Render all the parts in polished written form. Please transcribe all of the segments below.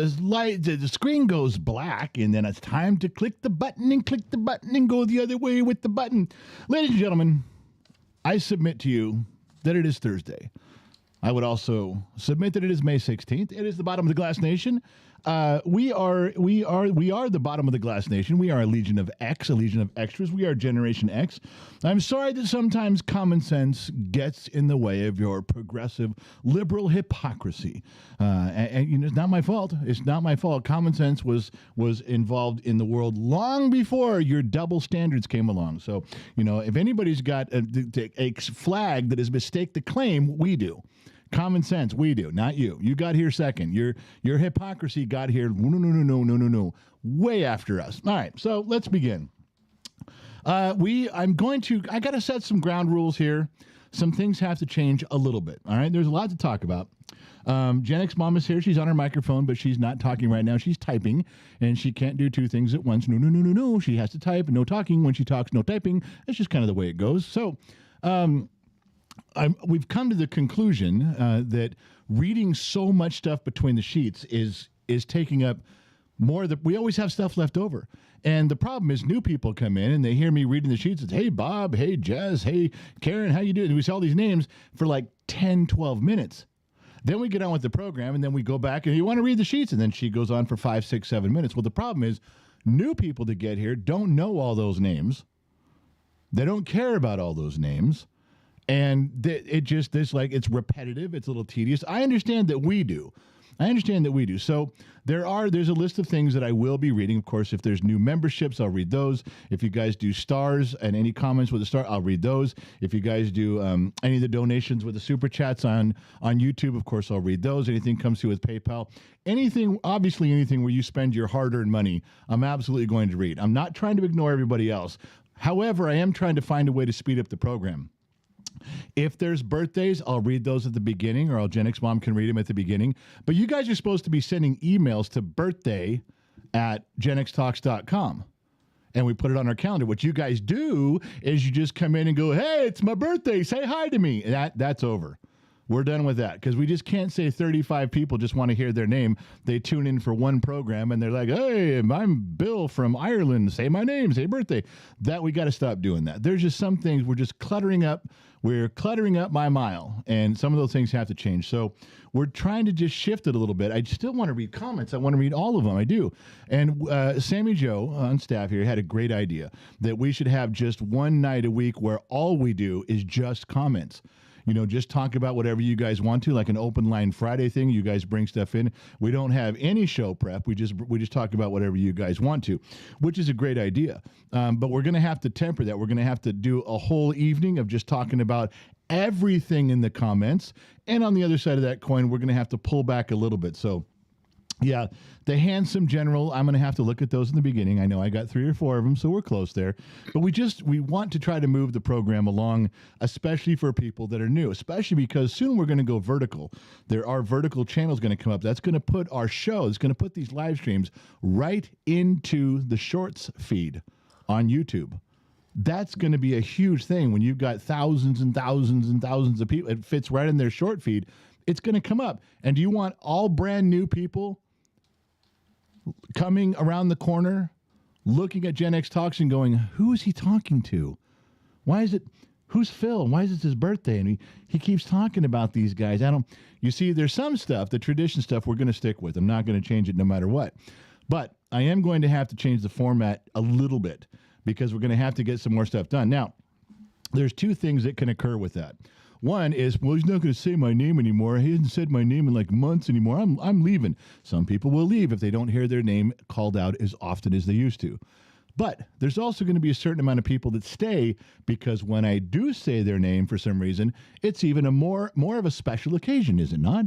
the screen goes black, and then it's time to click the button and go the other way with the button. Ladies and gentlemen, I submit to you that it is Thursday. I would also submit that it is May 16th. It is the Bottom of the Glass Nation. We are the Bottom of the Glass Nation. We are a Legion of X, a Legion of Extras. We are Generation X. I'm sorry that sometimes common sense gets in the way of your progressive liberal hypocrisy. And you know, it's not my fault. It's not my fault. Common sense was involved in the world long before your double standards came along. So, you know, if anybody's got a flag that has mistaked the claim, we do. Common sense, we do, not you. You got here second. Your hypocrisy got here, no, way after us. All right, so let's begin. I got to set some ground rules here. Some things have to change a little bit, all right? There's a lot to talk about. Gen X Mom is here. She's on her microphone, but she's not talking right now. She's typing, and she can't do two things at once. No. She has to type, no talking. When she talks, no typing. That's just kind of the way it goes. So, we've come to the conclusion that reading so much stuff between the sheets is taking up more. We always have stuff left over. And the problem is new people come in and they hear me reading the sheets. It's, hey, Bob, hey, Jess, hey, Karen, how you doing? And we see all these names for like 10, 12 minutes. Then we get on with the program, and then we go back and you want to read the sheets. And then she goes on for 5, 6, 7 minutes. Well, the problem is new people that get here don't know all those names. They don't care about all those names. And it's repetitive. It's a little tedious. I understand that we do. So there's a list of things that I will be reading. Of course, if there's new memberships, I'll read those. If you guys do stars and any comments with a star, I'll read those. If you guys do any of the donations with the super chats on YouTube, of course, I'll read those. Anything comes through with PayPal, anything where you spend your hard-earned money, I'm absolutely going to read. I'm not trying to ignore everybody else. However, I am trying to find a way to speed up the program. If there's birthdays, I'll read those at the beginning, or Gen X Mom can read them at the beginning. But you guys are supposed to be sending emails to birthday@genxtalks.com. And we put it on our calendar. What you guys do is you just come in and go, hey, it's my birthday. Say hi to me. That's over. We're done with that because we just can't say 35 people just want to hear their name. They tune in for one program and they're like, hey, I'm Bill from Ireland. Say my name, say birthday. That we got to stop doing that. There's just some things we're just cluttering up. We're cluttering up my mile, and some of those things have to change. So we're trying to just shift it a little bit. I still want to read comments. I want to read all of them. I do. And Sammy Joe on staff here had a great idea that we should have just one night a week where all we do is just comments. You know, just talk about whatever you guys want to, like an open line Friday thing. You guys bring stuff in. We don't have any show prep. We just talk about whatever you guys want to, which is a great idea. But we're going to have to temper that. We're going to have to do a whole evening of just talking about everything in the comments. And on the other side of that coin, we're going to have to pull back a little bit. So, yeah, the handsome general, I'm going to have to look at those in the beginning. I know I got 3 or 4 of them, so we're close there. But we want to try to move the program along, especially for people that are new, especially because soon we're going to go vertical. There are vertical channels going to come up. That's going to put our show, it's going to put these live streams right into the shorts feed on YouTube. That's going to be a huge thing when you've got thousands and thousands and thousands of people. It fits right in their short feed. It's going to come up. And do you want all brand new people coming around the corner, looking at Gen X Talks and going, who is he talking to? Who's Phil? Why is it his birthday? And he keeps talking about these guys. You see, there's some stuff, the tradition stuff, we're going to stick with. I'm not going to change it no matter what. But I am going to have to change the format a little bit because we're going to have to get some more stuff done. Now, there's 2 things that can occur with that. One is, well, he's not going to say my name anymore. He hasn't said my name in like months anymore. I'm leaving. Some people will leave if they don't hear their name called out as often as they used to. But there's also going to be a certain amount of people that stay because when I do say their name for some reason, it's even a more of a special occasion, is it not?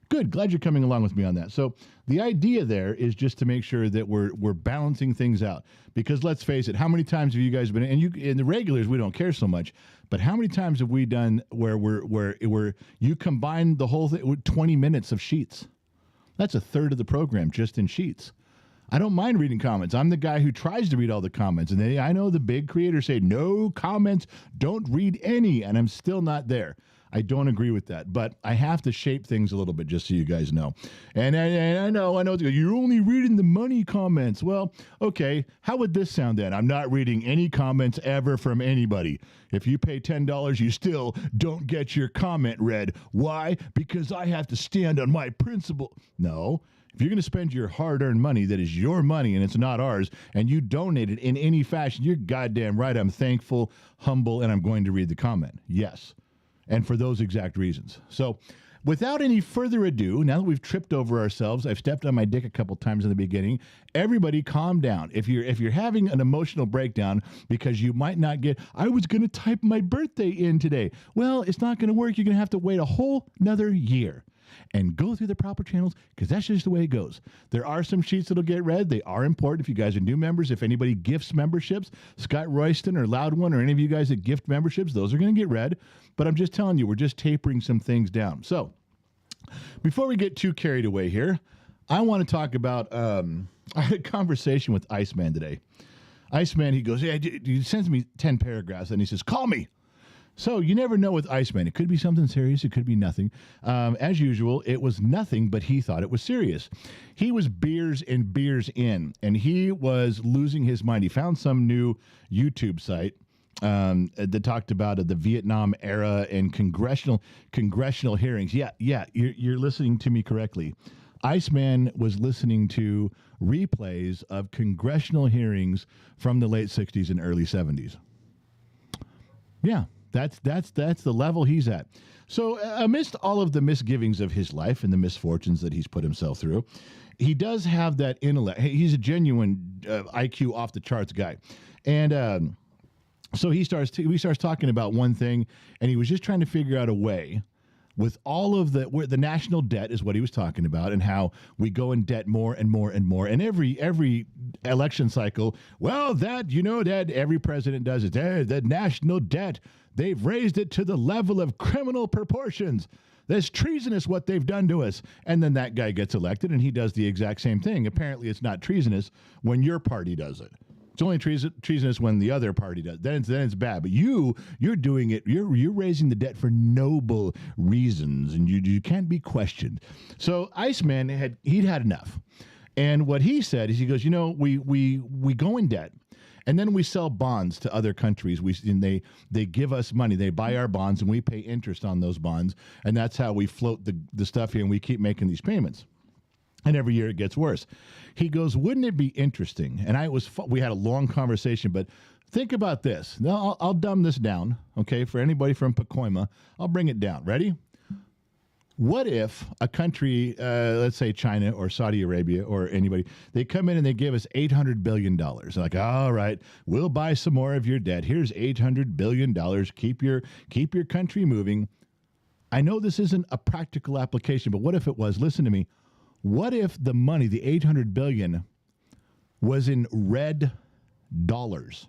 Good. Glad you're coming along with me on that. So the idea there is just to make sure that we're balancing things out. Because let's face it, how many times have you guys been in the regulars? We don't care so much, but how many times have we done where you combine the whole thing with 20 minutes of sheets? That's a third of the program just in sheets. I don't mind reading comments. I'm the guy who tries to read all the comments, and I know the big creators say no comments, don't read any, and I'm still not there. I don't agree with that, but I have to shape things a little bit just so you guys know. And I know, you're only reading the money comments. Well, okay, how would this sound then? I'm not reading any comments ever from anybody. If you pay $10, you still don't get your comment read. Why? Because I have to stand on my principle. No. If you're going to spend your hard-earned money that is your money and it's not ours, and you donate it in any fashion, you're goddamn right. I'm thankful, humble, and I'm going to read the comment. Yes. And for those exact reasons. So without any further ado, now that we've tripped over ourselves, I've stepped on my dick a couple times in the beginning, everybody calm down. If you're having an emotional breakdown because you might not get, I was going to type my birthday in today. Well, it's not going to work. You're going to have to wait a whole nother year and go through the proper channels, because that's just the way it goes. There are some sheets that'll get read. They are important if you guys are new members. If anybody gifts memberships, Scott Royston or Loud One or any of you guys that gift memberships, those are going to get read. But I'm just telling you, we're just tapering some things down. So before we get too carried away here, I want to talk about, I had a conversation with Iceman today. Iceman, he goes, yeah, he sends me 10 paragraphs and he says, call me. So you never know with Iceman. It could be something serious. It could be nothing. As usual, it was nothing, but he thought it was serious. He was beers and beers in, and he was losing his mind. He found some new YouTube site that talked about the Vietnam era and congressional hearings. Yeah, you're listening to me correctly. Iceman was listening to replays of congressional hearings from the late 60s and early 70s. Yeah. That's the level he's at. So amidst all of the misgivings of his life and the misfortunes that he's put himself through, he does have that intellect. He's a genuine IQ off the charts guy. And so he starts talking about one thing, and he was just trying to figure out a way with all of the national debt is what he was talking about, and how we go in debt more and more and more. And every election cycle, well, that every president does it. The national debt, they've raised it to the level of criminal proportions. That's treasonous what they've done to us. And then that guy gets elected, and he does the exact same thing. Apparently, it's not treasonous when your party does it. It's only treasonous when the other party does. Then it's bad. But you're doing it. You're raising the debt for noble reasons, and you can't be questioned. So Iceman he'd had enough, and what he said is, he goes, we go in debt, and then we sell bonds to other countries. They give us money. They buy our bonds, and we pay interest on those bonds, and that's how we float the stuff here, and we keep making these payments. And every year it gets worse. He goes, wouldn't it be interesting? And we had a long conversation, but think about this. Now, I'll dumb this down, okay, for anybody from Pacoima. I'll bring it down. Ready? What if a country, let's say China or Saudi Arabia or anybody, they come in and they give us $800 billion. They're like, all right, we'll buy some more of your debt. Here's $800 billion. Keep your country moving. I know this isn't a practical application, but what if it was? Listen to me. What if the money, the $800 billion, was in red dollars?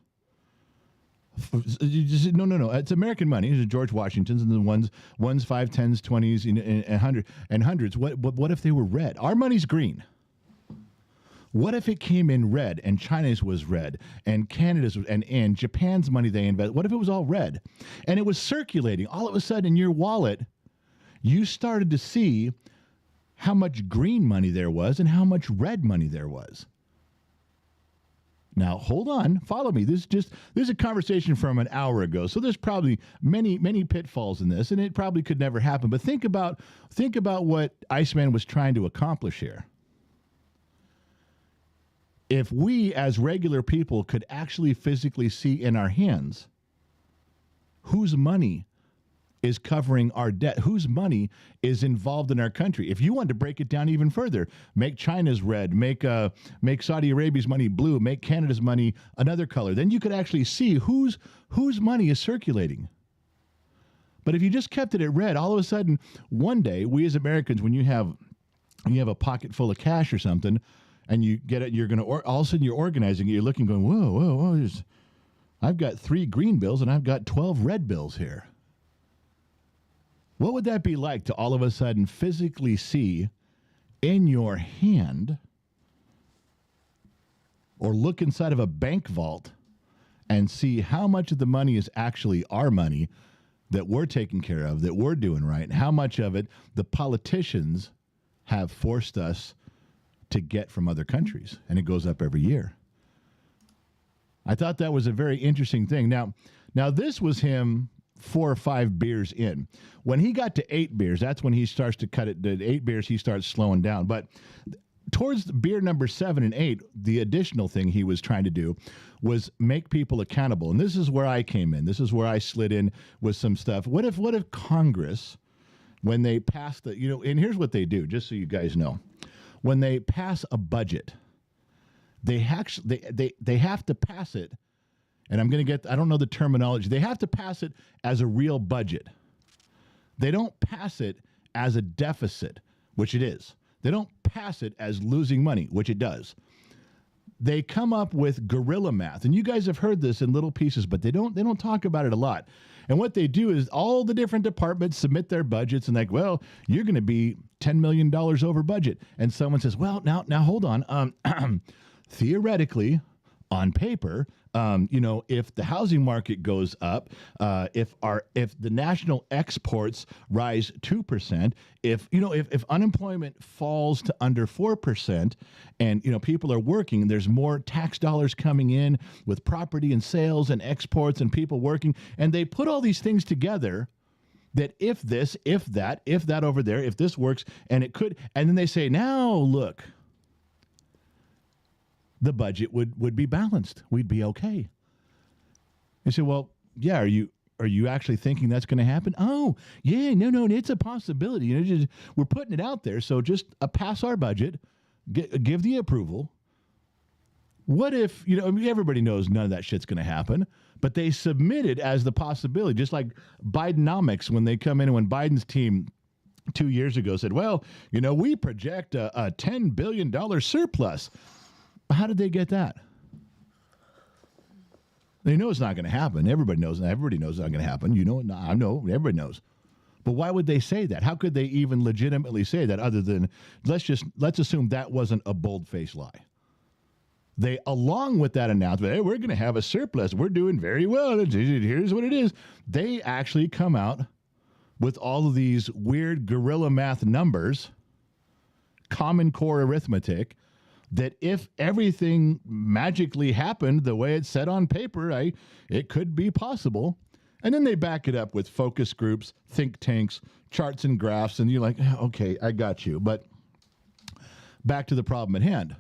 No. It's American money. It's George Washington's, and the ones 5s, 10s, 20s, and hundreds. What if they were red? Our money's green. What if it came in red, and China's was red, and Canada's and Japan's money they invest? What if it was all red, and it was circulating? All of a sudden, in your wallet, you started to see how much green money there was and how much red money there was. Now, hold on, follow me. This is a conversation from an hour ago, so there's probably many pitfalls in this, and it probably could never happen. But think about what Iceman was trying to accomplish here. If we, as regular people, could actually physically see in our hands whose money is covering our debt, whose money is involved in our country. If you want to break it down even further, make China's red, make Saudi Arabia's money blue, make Canada's money another color, then you could actually see whose money is circulating. But if you just kept it at red, all of a sudden, one day, we as Americans, when you have a pocket full of cash or something, and you get it, all of a sudden you're organizing it, you're looking, going, whoa, I've got 3 green bills and I've got 12 red bills here. What would that be like to all of a sudden physically see in your hand, or look inside of a bank vault and see how much of the money is actually our money that we're taking care of, that we're doing right, and how much of it the politicians have forced us to get from other countries. And it goes up every year. I thought that was a very interesting thing. Now this was him 4 or 5 beers in. When he got to 8 beers, that's when he starts to cut it. The 8 beers, he starts slowing down. But towards beer number 7 and 8, the additional thing he was trying to do was make people accountable. And this is where I came in. This is where I slid in with some stuff. What if Congress, when they pass the, and here's what they do, just so you guys know. When they pass a budget, they have to pass it, and I don't know the terminology. They have to pass it as a real budget. They don't pass it as a deficit, which it is. They don't pass it as losing money, which it does. They come up with guerrilla math, and you guys have heard this in little pieces, but they don't talk about it a lot. And what they do is all the different departments submit their budgets and like, well, you're going to be $10 million over budget. And someone says, well, now hold on. Theoretically, on paper, if the housing market goes up, if the national exports rise 2%, if unemployment falls to under 4%, and people are working, there's more tax dollars coming in with property and sales and exports and people working, and they put all these things together. That if this, if that over there, if this works, and it could, and then they say, now look, the budget would be balanced. We'd be okay. I say, well, yeah, are you actually thinking that's going to happen? Oh, yeah, no, it's a possibility. We're putting it out there, so just pass our budget, give the approval. What if, everybody knows none of that shit's going to happen, but they submit it as the possibility, just like Bidenomics when they come in and when Biden's team 2 years ago said, well, we project a $10 billion surplus. How did they get that? They know it's not going to happen. Everybody knows. Everybody knows it's not going to happen. I know. Everybody knows. But why would they say that? How could they even legitimately say that other than let's assume that wasn't a bold-faced lie? They, along with that announcement, hey, we're going to have a surplus. We're doing very well. Here's what it is. They actually come out with all of these weird guerrilla math numbers, Common Core arithmetic, that if everything magically happened the way it's said on paper, it could be possible. And then they back it up with focus groups, think tanks, charts and graphs, and you're like, okay, I got you. But back to the problem at hand.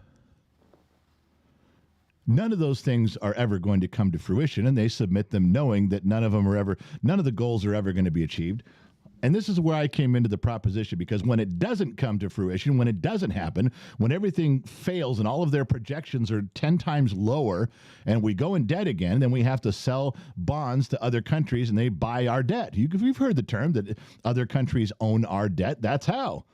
None of those things are ever going to come to fruition, and they submit them knowing that none of the goals are ever going to be achieved. And this is where I came into the proposition, because when it doesn't come to fruition, when it doesn't happen, when everything fails and all of their projections are 10 times lower and we go in debt again, then we have to sell bonds to other countries and they buy our debt. You've heard the term that other countries own our debt. That's how.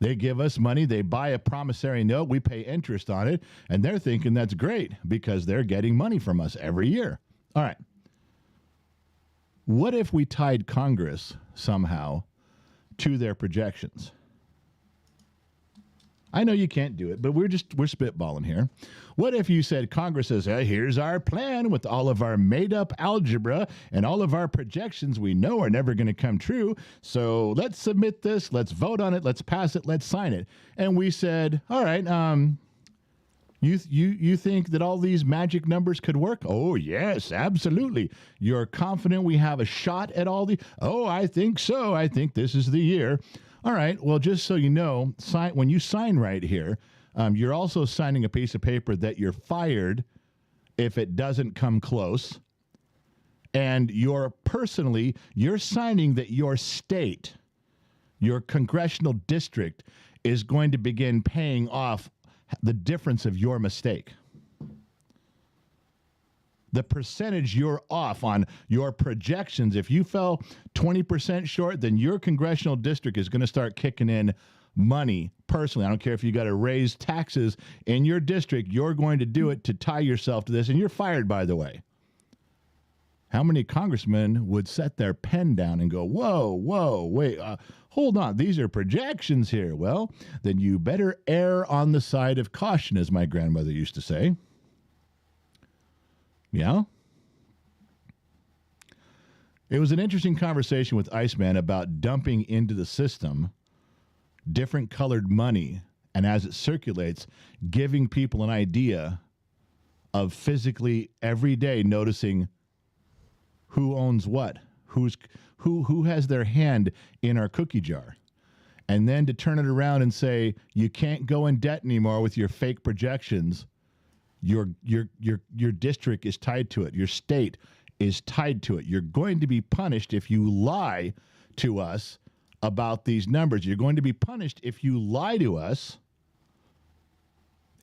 They give us money, they buy a promissory note, we pay interest on it, and they're thinking that's great because they're getting money from us every year. All right. What if we tied Congress somehow to their projections? I know you can't do it, but we're spitballing here. What if you said Congress says, hey, here's our plan with all of our made-up algebra and all of our projections we know are never going to come true, so let's submit this, let's vote on it, let's pass it, let's sign it. And we said, all right, You think that all these magic numbers could work? Oh, yes, absolutely. You're confident we have a shot at all the... Oh, I think so. I think this is the year. All right, well, just so you know, when you sign right here, you're also signing a piece of paper that you're fired if it doesn't come close. And you're signing that your state, your congressional district, is going to begin paying off the difference of your mistake. The percentage you're off on your projections, if you fell 20% short, then your congressional district is going to start kicking in money personally. I don't care if you got to raise taxes in your district, you're going to do it to tie yourself to this, and you're fired, by the way. How many congressmen would set their pen down and go, whoa, wait, hold on, these are projections here? Well, then you better err on the side of caution, as my grandmother used to say. Yeah? It was an interesting conversation with Iceman about dumping into the system different colored money, and as it circulates, giving people an idea of physically every day noticing who owns what, who has their hand in our cookie jar. And then to turn it around and say, you can't go in debt anymore with your fake projections. Your district is tied to it. Your state is tied to it. You're going to be punished if you lie to us about these numbers. You're going to be punished if you lie to us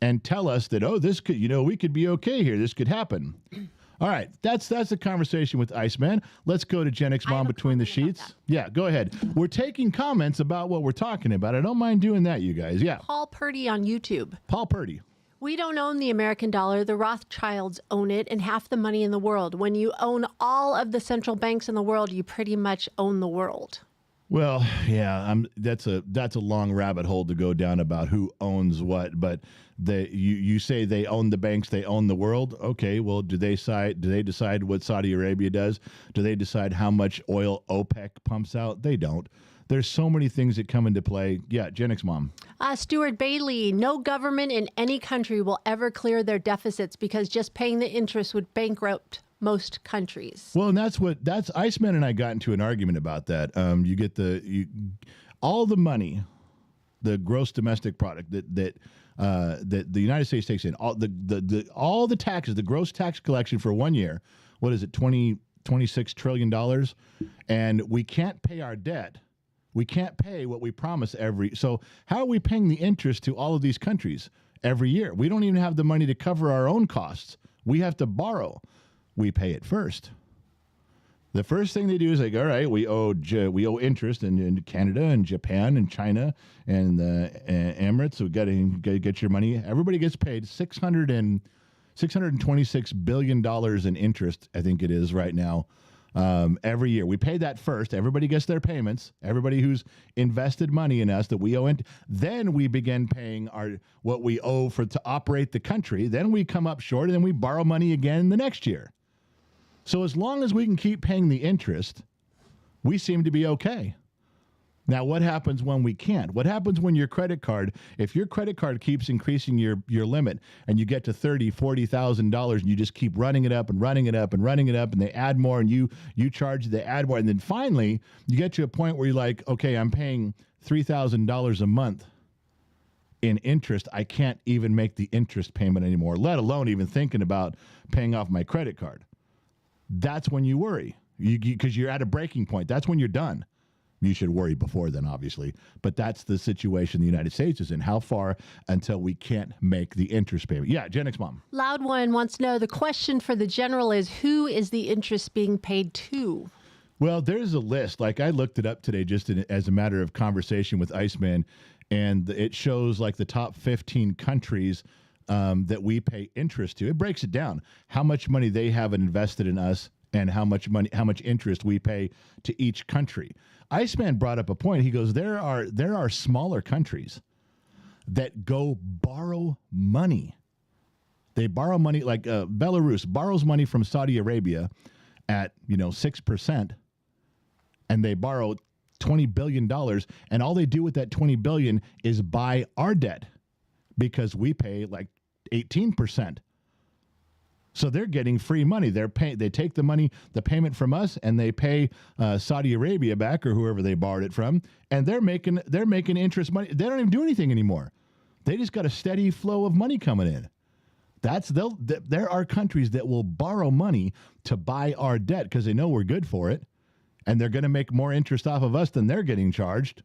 and tell us that, oh, this could, we could be okay here. This could happen. All right, that's a conversation with Iceman. Let's go to Gen X Mom Between the Sheets. Yeah, go ahead. We're taking comments about what we're talking about. I don't mind doing that, you guys. Yeah. Paul Purdy on YouTube. Paul Purdy. We don't own the American dollar. The Rothschilds own it and half the money in the world. When you own all of the central banks in the world, you pretty much own the world. Well, yeah, that's a long rabbit hole to go down about who owns what. But you say they own the banks, they own the world. Okay, well, do they decide what Saudi Arabia does? Do they decide how much oil OPEC pumps out? They don't. There's so many things that come into play. Yeah, Gen X Mom. Stuart Bailey, no government in any country will ever clear their deficits because just paying the interest would bankrupt most countries. Well, and that's Iceman and I got into an argument about that. You get all the money, the gross domestic product that the United States takes in, all the taxes, the gross tax collection for 1 year. What is it, $26 trillion? And we can't pay our debt. We can't pay what we promise so how are we paying the interest to all of these countries every year? We don't even have the money to cover our own costs. We have to borrow. We pay it first. The first thing they do is like, all right, we owe interest in Canada and Japan and China and the Emirates. So we got to get your money. Everybody gets paid $626 billion in interest, I think it is right now, every year. We pay that first. Everybody gets their payments. Everybody who's invested money in us that we owe. Then we begin paying what we owe to operate the country. Then we come up short, and then we borrow money again the next year. So as long as we can keep paying the interest, we seem to be okay. Now, what happens when we can't? What happens when if your credit card keeps increasing your limit and you get to $30,000, $40,000 and you just keep running it up and running it up and running it up and they add more and you charge, they add more. And then finally you get to a point where you're like, okay, I'm paying $3,000 a month in interest. I can't even make the interest payment anymore, let alone even thinking about paying off my credit card. That's when you worry because you're at a breaking point. That's when you're done. You should worry before then, obviously. But that's the situation the United States is in. How far until we can't make the interest payment? Yeah, Gen X Mom. Loud One wants to know, the question for the general is, who is the interest being paid to? Well, there's a list. Like I looked it up today just as a matter of conversation with Iceman, and it shows like the top 15 countries that we pay interest to. It breaks it down, how much money they have invested in us and how much interest we pay to each country. Iceman brought up a point. He goes, there are smaller countries that go borrow money. They borrow money, like Belarus borrows money from Saudi Arabia at 6%, and they borrow $20 billion, and all they do with that $20 billion is buy our debt because we pay like 18%. So they're getting free money. They take the money, the payment from us, and they pay Saudi Arabia back or whoever they borrowed it from, and they're making interest money. They don't even do anything anymore. They just got a steady flow of money coming in. There are countries that will borrow money to buy our debt because they know we're good for it, and they're going to make more interest off of us than they're getting charged.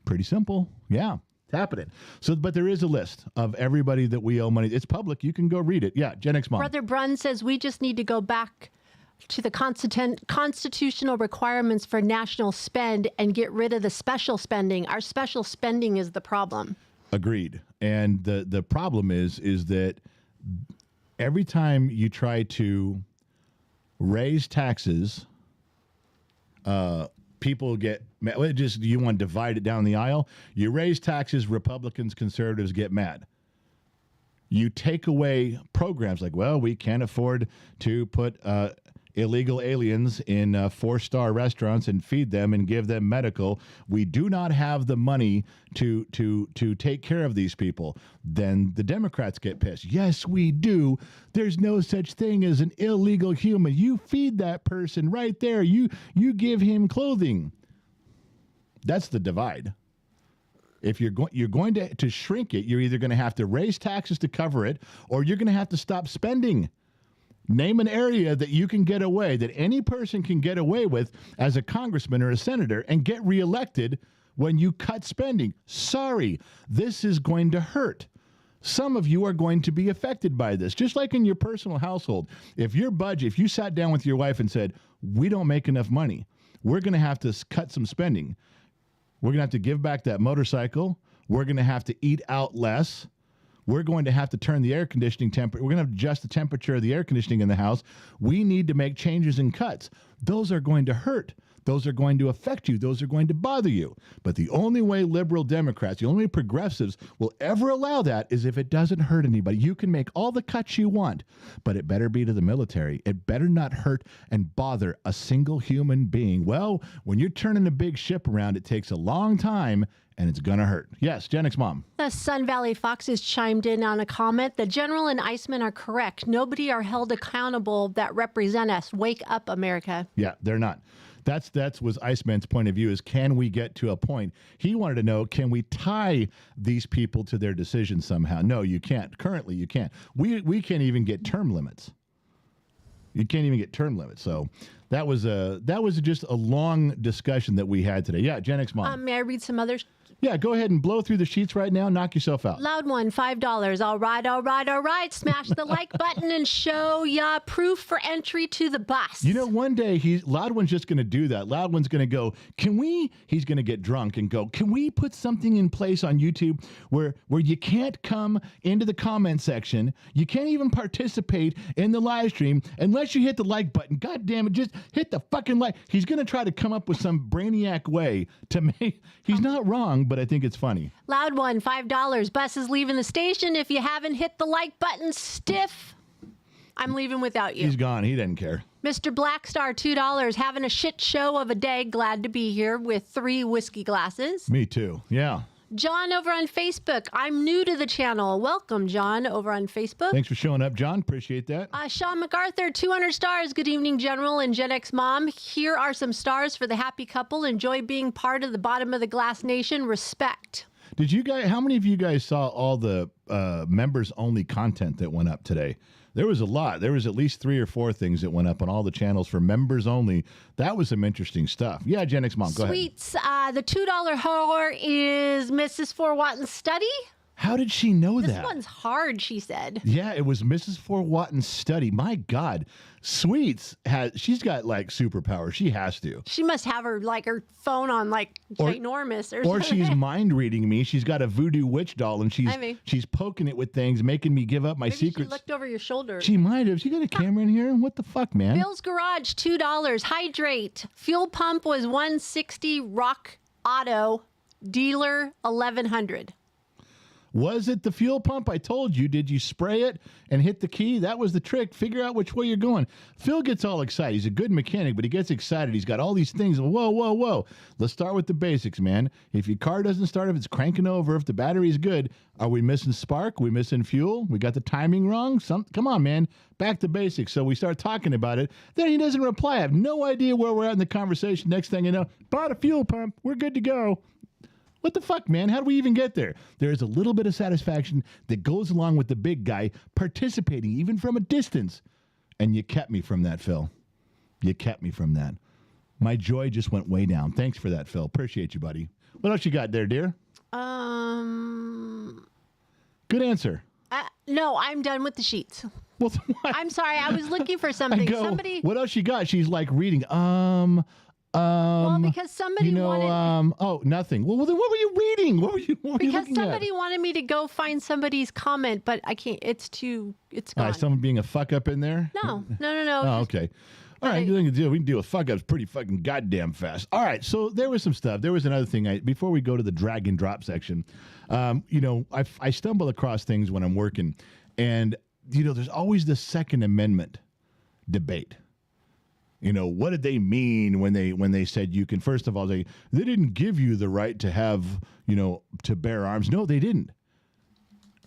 Pretty simple. Yeah. Happening. So, but there is a list of everybody that we owe money. It's public. You can go read it. Yeah, Gen X Mom. Brother Brun says we just need to go back to the constitutional requirements for national spend and get rid of the special spending. Our special spending is the problem. Agreed. And the problem is that every time you try to raise taxes, people get mad. You want to divide it down the aisle. You raise taxes, Republicans, conservatives get mad. You take away programs like, well, we can't afford to put illegal aliens in 4-star restaurants and feed them and give them medical. We do not have the money to take care of these people. Then the Democrats get pissed. Yes, we do. There's no such thing as an illegal human. You feed that person right there. You give him clothing. That's the divide. If you're going to shrink it, you're either going to have to raise taxes to cover it, or you're going to have to stop spending. Name an area that you can get away, that any person can get away with as a congressman or a senator and get reelected when you cut spending. Sorry, this is going to hurt. Some of you are going to be affected by this, just like in your personal household. If you sat down with your wife and said, we don't make enough money, we're going to have to cut some spending. We're going to have to give back that motorcycle. We're going to have to eat out less. We're going to have to turn the air conditioning temperature. We're going to adjust the temperature of the air conditioning in the house. We need to make changes and cuts. Those are going to hurt. Those are going to affect you. Those are going to bother you. But the only way liberal Democrats, the only way progressives will ever allow that is if it doesn't hurt anybody. You can make all the cuts you want, but it better be to the military. It better not hurt and bother a single human being. Well, when you're turning a big ship around, it takes a long time, and it's going to hurt. Yes, Gen X Mom. The Sun Valley Foxes chimed in on a comment. The General and Iceman are correct. Nobody are held accountable that represent us. Wake up, America. Yeah, they're not. That was Iceman's point of view, is can we get to a point? He wanted to know, can we tie these people to their decisions somehow? No, you can't. Currently, you can't. We can't even get term limits. You can't even get term limits. So that was just a long discussion that we had today. Yeah, Gen X Mom. May I read some others? Yeah, go ahead and blow through the sheets right now. Knock yourself out. Loud one, $5. All right, all right, all right. Smash the like button and show ya proof for entry to the bus. You know, one day Loud One's just going to do that. Loud One's going to go, he's going to get drunk and go, can we put something in place on YouTube where you can't come into the comment section, you can't even participate in the live stream unless you hit the like button. God damn it, just hit the fucking like. He's going to try to come up with some brainiac way to make, he's not wrong, but I think it's funny. Loud one, $5. Bus is leaving the station. If you haven't hit the like button, stiff. I'm leaving without you. He's gone. He doesn't care. Mr. Blackstar, $2. Having a shit show of a day. Glad to be here with 3 whiskey glasses. Me too. Yeah. John over on Facebook. I'm new to the channel. Welcome, John, over on Facebook. Thanks for showing up, John. Appreciate that. Sean MacArthur, 200 stars. Good evening, General and Gen X Mom. Here are some stars for the happy couple. Enjoy being part of the bottom of the glass nation. Respect. How many of you guys saw all the members-only content that went up today? There was a lot. There was at least 3 or 4 things that went up on all the channels for members only. That was some interesting stuff. Yeah, Gen X Mom, go ahead. Sweets, the $2 whore is Mrs. Forwatton's study. How did she know that? This one's hard, she said. Yeah, it was Mrs. Forwatton's study. My God. Sweets she's got like superpowers. She has to. She must have her phone on ginormous or something. Or she's mind reading me. She's got a voodoo witch doll and she's poking it with things, making me give up my secrets. She looked over your shoulder. She might have. She got a camera in here. What the fuck, man? Bill's Garage, $2. Hydrate. Fuel pump was $160. Rock Auto. Dealer, $1,100. Was it the fuel pump? I told you. Did you spray it and hit the key? That was the trick. Figure out which way you're going. Phil gets all excited. He's a good mechanic, but he gets excited. He's got all these things. Whoa, whoa, whoa. Let's start with the basics, man. If your car doesn't start, if it's cranking over, if the battery's good, are we missing spark? Are we missing fuel? We got the timing wrong? Come on, man. Back to basics. So we start talking about it. Then he doesn't reply. I have no idea where we're at in the conversation. Next thing you know, bought a fuel pump. We're good to go. What the fuck, man? How do we even get there? There's a little bit of satisfaction that goes along with the big guy participating even from a distance. And you kept me from that, Phil. You kept me from that. My joy just went way down. Thanks for that, Phil. Appreciate you, buddy. What else you got there, dear? Good answer. No, I'm done with the sheets. Well, what? I'm sorry. I was looking for something. What else you got? She's like reading. Well, because somebody wanted... nothing. Well, then what were you reading? What were you looking at? Because somebody wanted me to go find somebody's comment, but I can't. It's gone. Someone being a fuck up in there? No. Oh, okay. All right, we can deal with fuck ups pretty fucking goddamn fast. All right, so there was some stuff. There was another thing. Before we go to the drag and drop section, I stumble across things when I'm working, and there's always the Second Amendment debate. What did they mean when they said you can? First of all, they didn't give you the right to have, to bear arms. No, they didn't.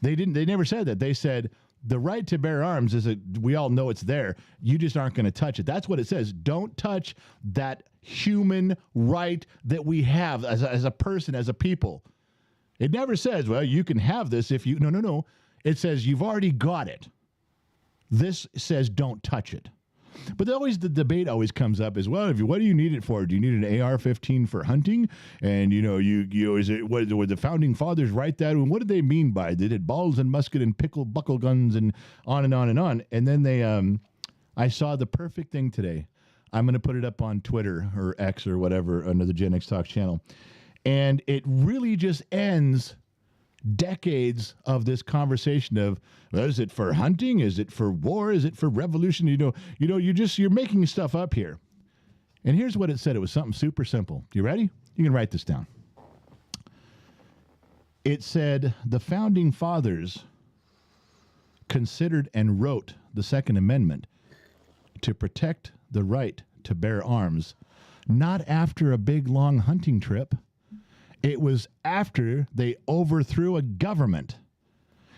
They never said that. They said the right to bear arms we all know it's there. You just aren't going to touch it. That's what it says. Don't touch that human right that we have as a person, as a people. It never says, well, you can have this if you, no. It says you've already got it. This says don't touch it. But the debate always comes up as well. What do you need it for? Do you need an AR-15 for hunting? And would the founding fathers write that? And what did they mean by it? They did balls and musket and buckle guns and on and on and on. And then I saw the perfect thing today. I'm going to put it up on Twitter or X or whatever under the Gen X Talk channel, and it really just ends decades of this conversation of, well, is it for hunting? Is it for war? Is it for revolution? You're making stuff up here. And here's what it said. It was something super simple. You ready? You can write this down. It said the founding fathers considered and wrote the Second Amendment to protect the right to bear arms, not after a big, long hunting trip. It was after they overthrew a government.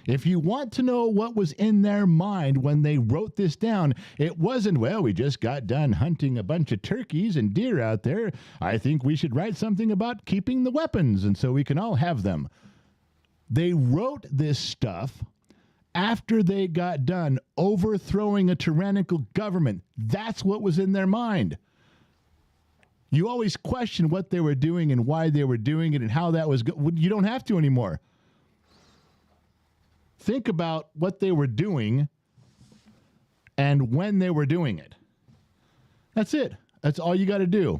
If you want to know what was in their mind when they wrote this down, it wasn't, well, we just got done hunting a bunch of turkeys and deer out there. I think we should write something about keeping the weapons, and so we can all have them. They wrote this stuff after they got done overthrowing a tyrannical government. That's what was in their mind. You always question what they were doing and why they were doing it and how that was you don't have to anymore. Think about what they were doing and when they were doing it. That's it. That's all you got to do.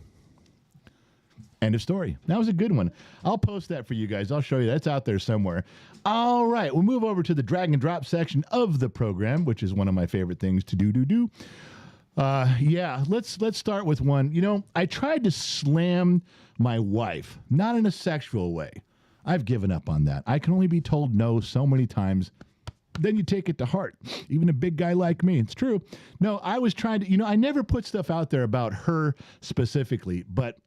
End of story. That was a good one. I'll post that for you guys. I'll show you. That's out there somewhere. All right. We'll move over to the drag and drop section of the program, which is one of my favorite things to do. Let's start with one. I tried to slam my wife, not in a sexual way. I've given up on that. I can only be told no so many times. Then you take it to heart. Even a big guy like me. It's true. No, I was trying to, I never put stuff out there about her specifically, but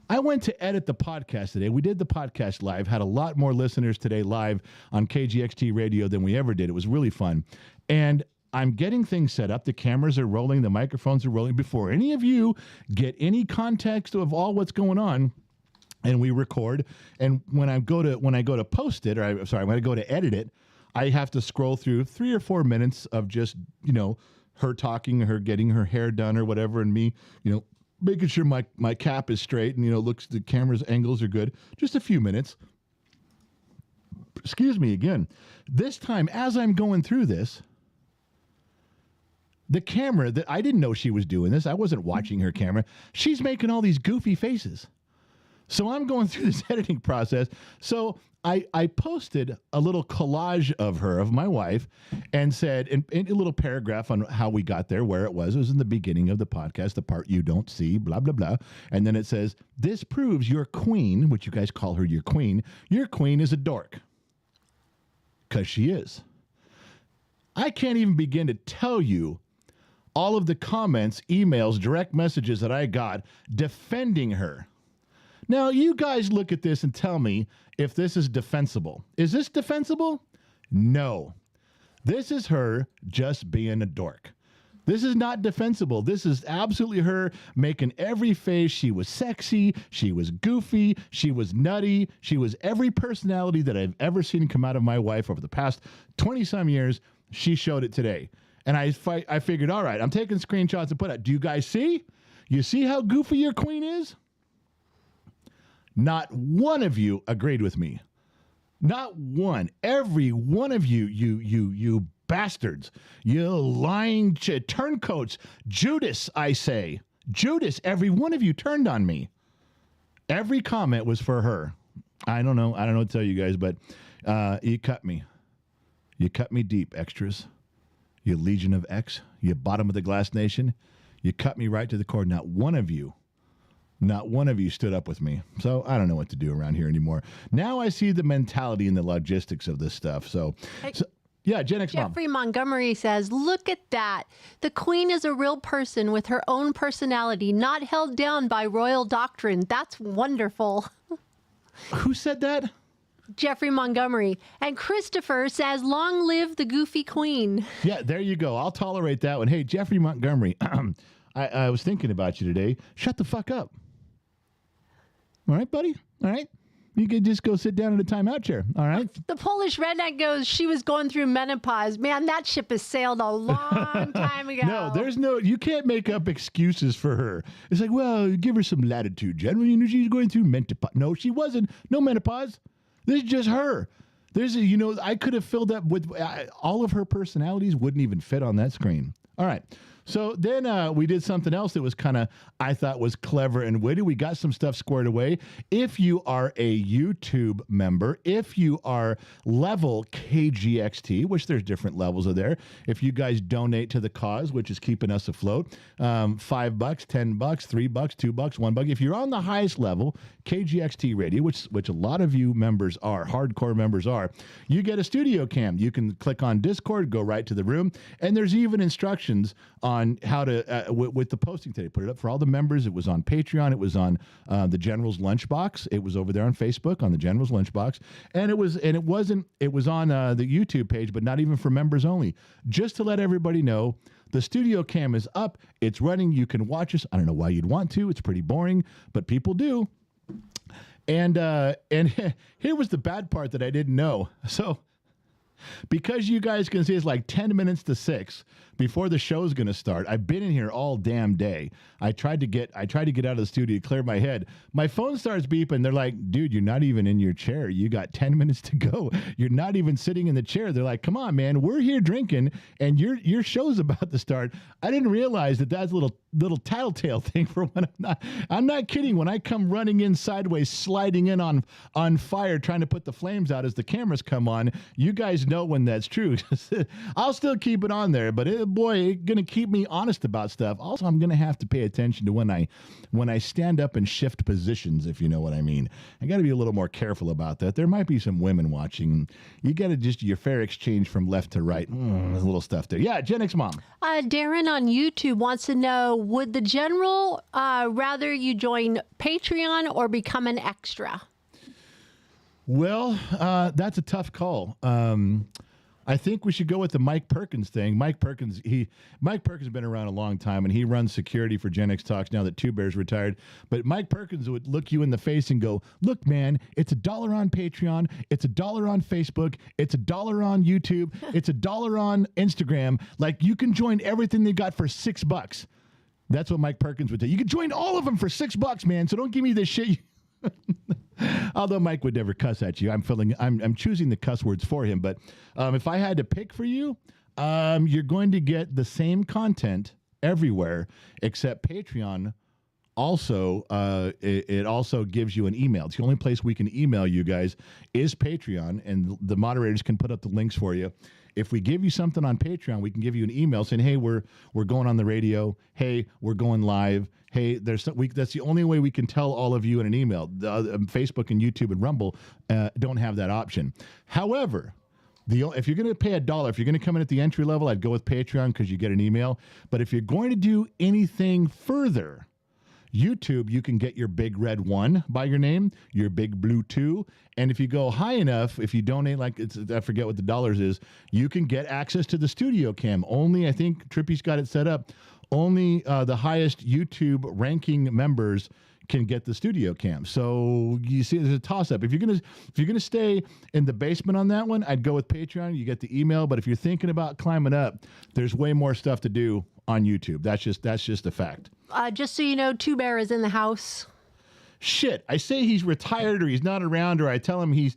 I went to edit the podcast today. We did the podcast live, had a lot more listeners today live on KGXT radio than we ever did. It was really fun. And I'm getting things set up. The cameras are rolling. The microphones are rolling. Before any of you get any context of all what's going on, and we record. And when I go to post it, when I go to edit it, I have to scroll through 3 or 4 minutes of just, her talking, her getting her hair done or whatever, and me, making sure my cap is straight and, the camera's angles are good. Just a few minutes. Excuse me again. This time, as I'm going through this, the camera that I didn't know she was doing this. I wasn't watching her camera. She's making all these goofy faces. So I'm going through this editing process. So I posted a little collage of my wife, and said in a little paragraph on how we got there, where it was. It was in the beginning of the podcast, the part you don't see, blah, blah, blah. And then it says, this proves your queen, which you guys call her your queen is a dork. Because she is. I can't even begin to tell you all of the comments, emails, direct messages that I got defending her. Now, you guys look at this and tell me if this is defensible. Is this defensible? No. This is her just being a dork. This is not defensible. This is absolutely her making every face. She was sexy. She was goofy. She was nutty. She was every personality that I've ever seen come out of my wife over the past 20-some years. She showed it today. And I figured, all right, I'm taking screenshots and put out. Do you guys see? You see how goofy your queen is? Not one of you agreed with me. Not one. Every one of you bastards. You lying turncoats. Judas, I say. Judas, every one of you turned on me. Every comment was for her. I don't know what to tell you guys, but you cut me. You cut me deep, extras. You Legion of X. You bottom of the glass nation. You cut me right to the core. Not one of you stood up with me. So I don't know what to do around here anymore. Now I see the mentality and the logistics of this stuff. So Yeah, Gen X mom. Jeffrey Montgomery says, look at that. The queen is a real person with her own personality, not held down by royal doctrine. That's wonderful. Who said that? Jeffrey Montgomery. And Christopher says, long live the goofy queen. Yeah, there you go. I'll tolerate that one. Hey, Jeffrey Montgomery, I was thinking about you today. Shut the fuck up. All right, buddy? All right? You could just go sit down in a timeout chair. All right? The Polish redneck goes, she was going through menopause. Man, that ship has sailed a long time ago. No, you can't make up excuses for her. It's like, well, give her some latitude, Jen. You know, she's going through menopause. No, she wasn't. No menopause. This is just her. I could have filled up with all of her personalities wouldn't even fit on that screen. All right. So then we did something else that was kind of, I thought was clever and witty. We got some stuff squared away. If you are a YouTube member, if you are level KGXT, which there's different levels of there, if you guys donate to the cause, which is keeping us afloat, $5, $10, $3, $2, $1. If you're on the highest level, KGXT Radio, which a lot of you members are, hardcore members are, you get a studio cam. You can click on Discord, go right to the room, and there's even instructions on how to, with the posting today, put it up for all the members. It was on Patreon. It was on the General's Lunchbox. It was over there on Facebook on the General's Lunchbox. And it was on the YouTube page, but not even for members only. Just to let everybody know, the studio cam is up. It's running. You can watch us. I don't know why you'd want to. It's pretty boring, but people do. And here was the bad part that I didn't know. So, because you guys can see it's like 10 minutes to 6 before the show's going to start. I've been in here all damn day. I tried to get out of the studio, clear my head. My phone starts beeping. They're like, dude, you're not even in your chair. You got 10 minutes to go. You're not even sitting in the chair. They're like, come on, man, we're here drinking and your show's about to start. I didn't realize that's a little tattletale thing for when I'm not kidding. When I come running in sideways, sliding in on fire, trying to put the flames out as the cameras come on, you guys know when that's true. I'll still keep it on there, but it's going to keep me honest about stuff. Also, I'm going to have to pay attention to when I stand up and shift positions, if you know what I mean. I got to be a little more careful about that. There might be some women watching. You got to just your fair exchange from left to right. There's a little stuff there. Yeah, Gen X Mom. Darren on YouTube wants to know, would the General rather you join Patreon or become an extra? Well, that's a tough call. I think we should go with the Mike Perkins thing. Mike Perkins has been around a long time, and he runs security for Gen X Talks now that Two Bear's retired. But Mike Perkins would look you in the face and go, look, man, it's $1 on Patreon. It's $1 on Facebook. It's $1 on YouTube. It's $1 on Instagram. Like, you can join everything they got for $6. That's what Mike Perkins would say. You can join all of them for $6, man. So don't give me this shit. Although Mike would never cuss at you, I'm choosing the cuss words for him. But if I had to pick for you, you're going to get the same content everywhere except Patreon. Also, it also gives you an email. It's the only place we can email you guys is Patreon, and the moderators can put up the links for you. If we give you something on Patreon, we can give you an email saying, hey, we're going on the radio. Hey, we're going live. Hey, that's the only way we can tell all of you in an email. Facebook and YouTube and Rumble don't have that option. However, if you're going to pay $1, if you're going to come in at the entry level, I'd go with Patreon because you get an email. But if you're going to do anything further, YouTube, you can get your big red 1 by your name, your big blue 2. And if you go high enough, if you donate, I forget what the dollars is, you can get access to the studio cam. Only, I think Trippy's got it set up, only the highest YouTube ranking members can get the studio cam. So you see, there's a toss up. If you're gonna stay in the basement on that one, I'd go with Patreon. You get the email. But if you're thinking about climbing up, there's way more stuff to do on YouTube. That's just a fact. Just so you know, Two Bear is in the house. Shit, I say he's retired or he's not around, or I tell him he's,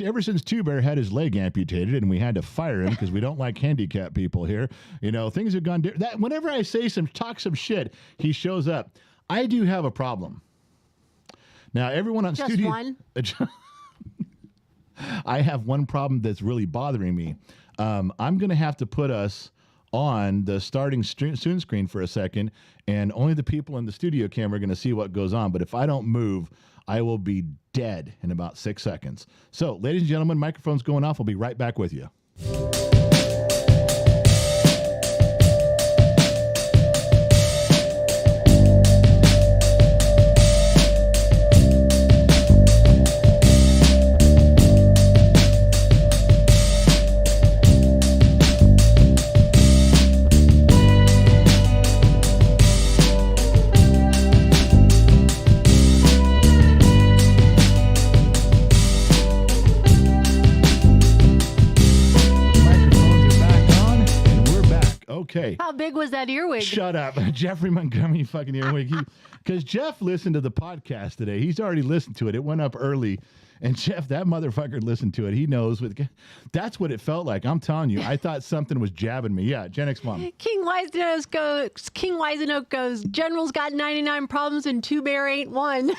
ever since Two Bear had his leg amputated and we had to fire him because we don't like handicapped people here, things have gone that whenever I say talk some shit, he shows up. I do have a problem. Now, everyone on Just studio... one? I have one problem that's really bothering me. I'm going to have to put us on the starting soon screen for a second, and only the people in the studio camera are going to see what goes on. But if I don't move, I will be dead in about 6 seconds. So, ladies and gentlemen, microphone's going off. I'll be right back with you. Okay. How big was that earwig? Shut up. Jeffrey Montgomery fucking earwig. Because Jeff listened to the podcast today. He's already listened to it. It went up early. And Jeff, that motherfucker listened to it. He knows. That's what it felt like. I'm telling you. I thought something was jabbing me. Yeah, Gen X Mom. King Wisenhoke goes, General's got 99 problems and Two Bear ain't one.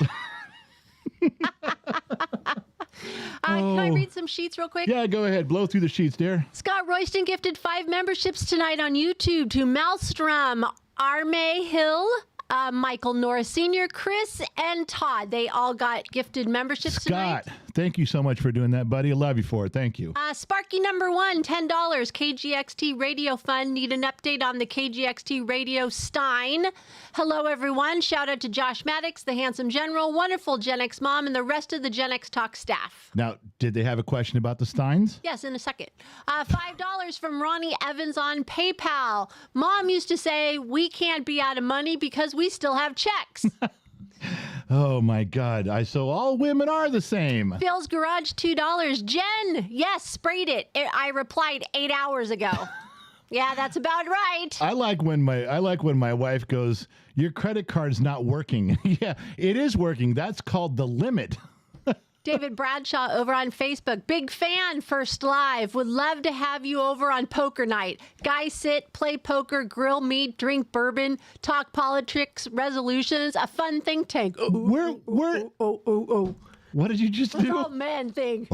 Can I read some sheets real quick? Yeah, go ahead. Blow through the sheets, dear. Scott Royston gifted 5 memberships tonight on YouTube to Maelstrom, Arme Hill, Michael Norris Sr., Chris, and Todd. They all got gifted memberships tonight. Scott, thank you so much for doing that, buddy. I love you for it. Thank you. Sparky number 1, $10. KGXT Radio Fund. Need an update on the KGXT Radio Stein. Hello, everyone. Shout out to Josh Maddox, the handsome general, wonderful Gen X mom, and the rest of the Gen X Talk staff. Now, did they have a question about the Steins? Yes, in a second. $5 from Ronnie Evans on PayPal. Mom used to say, we can't be out of money because we still have checks. Oh, my God. So all women are the same. Phil's Garage, $2. Jen, yes, sprayed it. I replied 8 hours ago. Yeah, that's about right. I like when my wife goes, your credit card's not working. Yeah, it is working. That's called the limit. David Bradshaw over on Facebook. Big fan, first live. Would love to have you over on poker night. Guys sit, play poker, grill meat, drink bourbon, talk politics, resolutions, a fun think tank. What did you just do? Oh, man thing.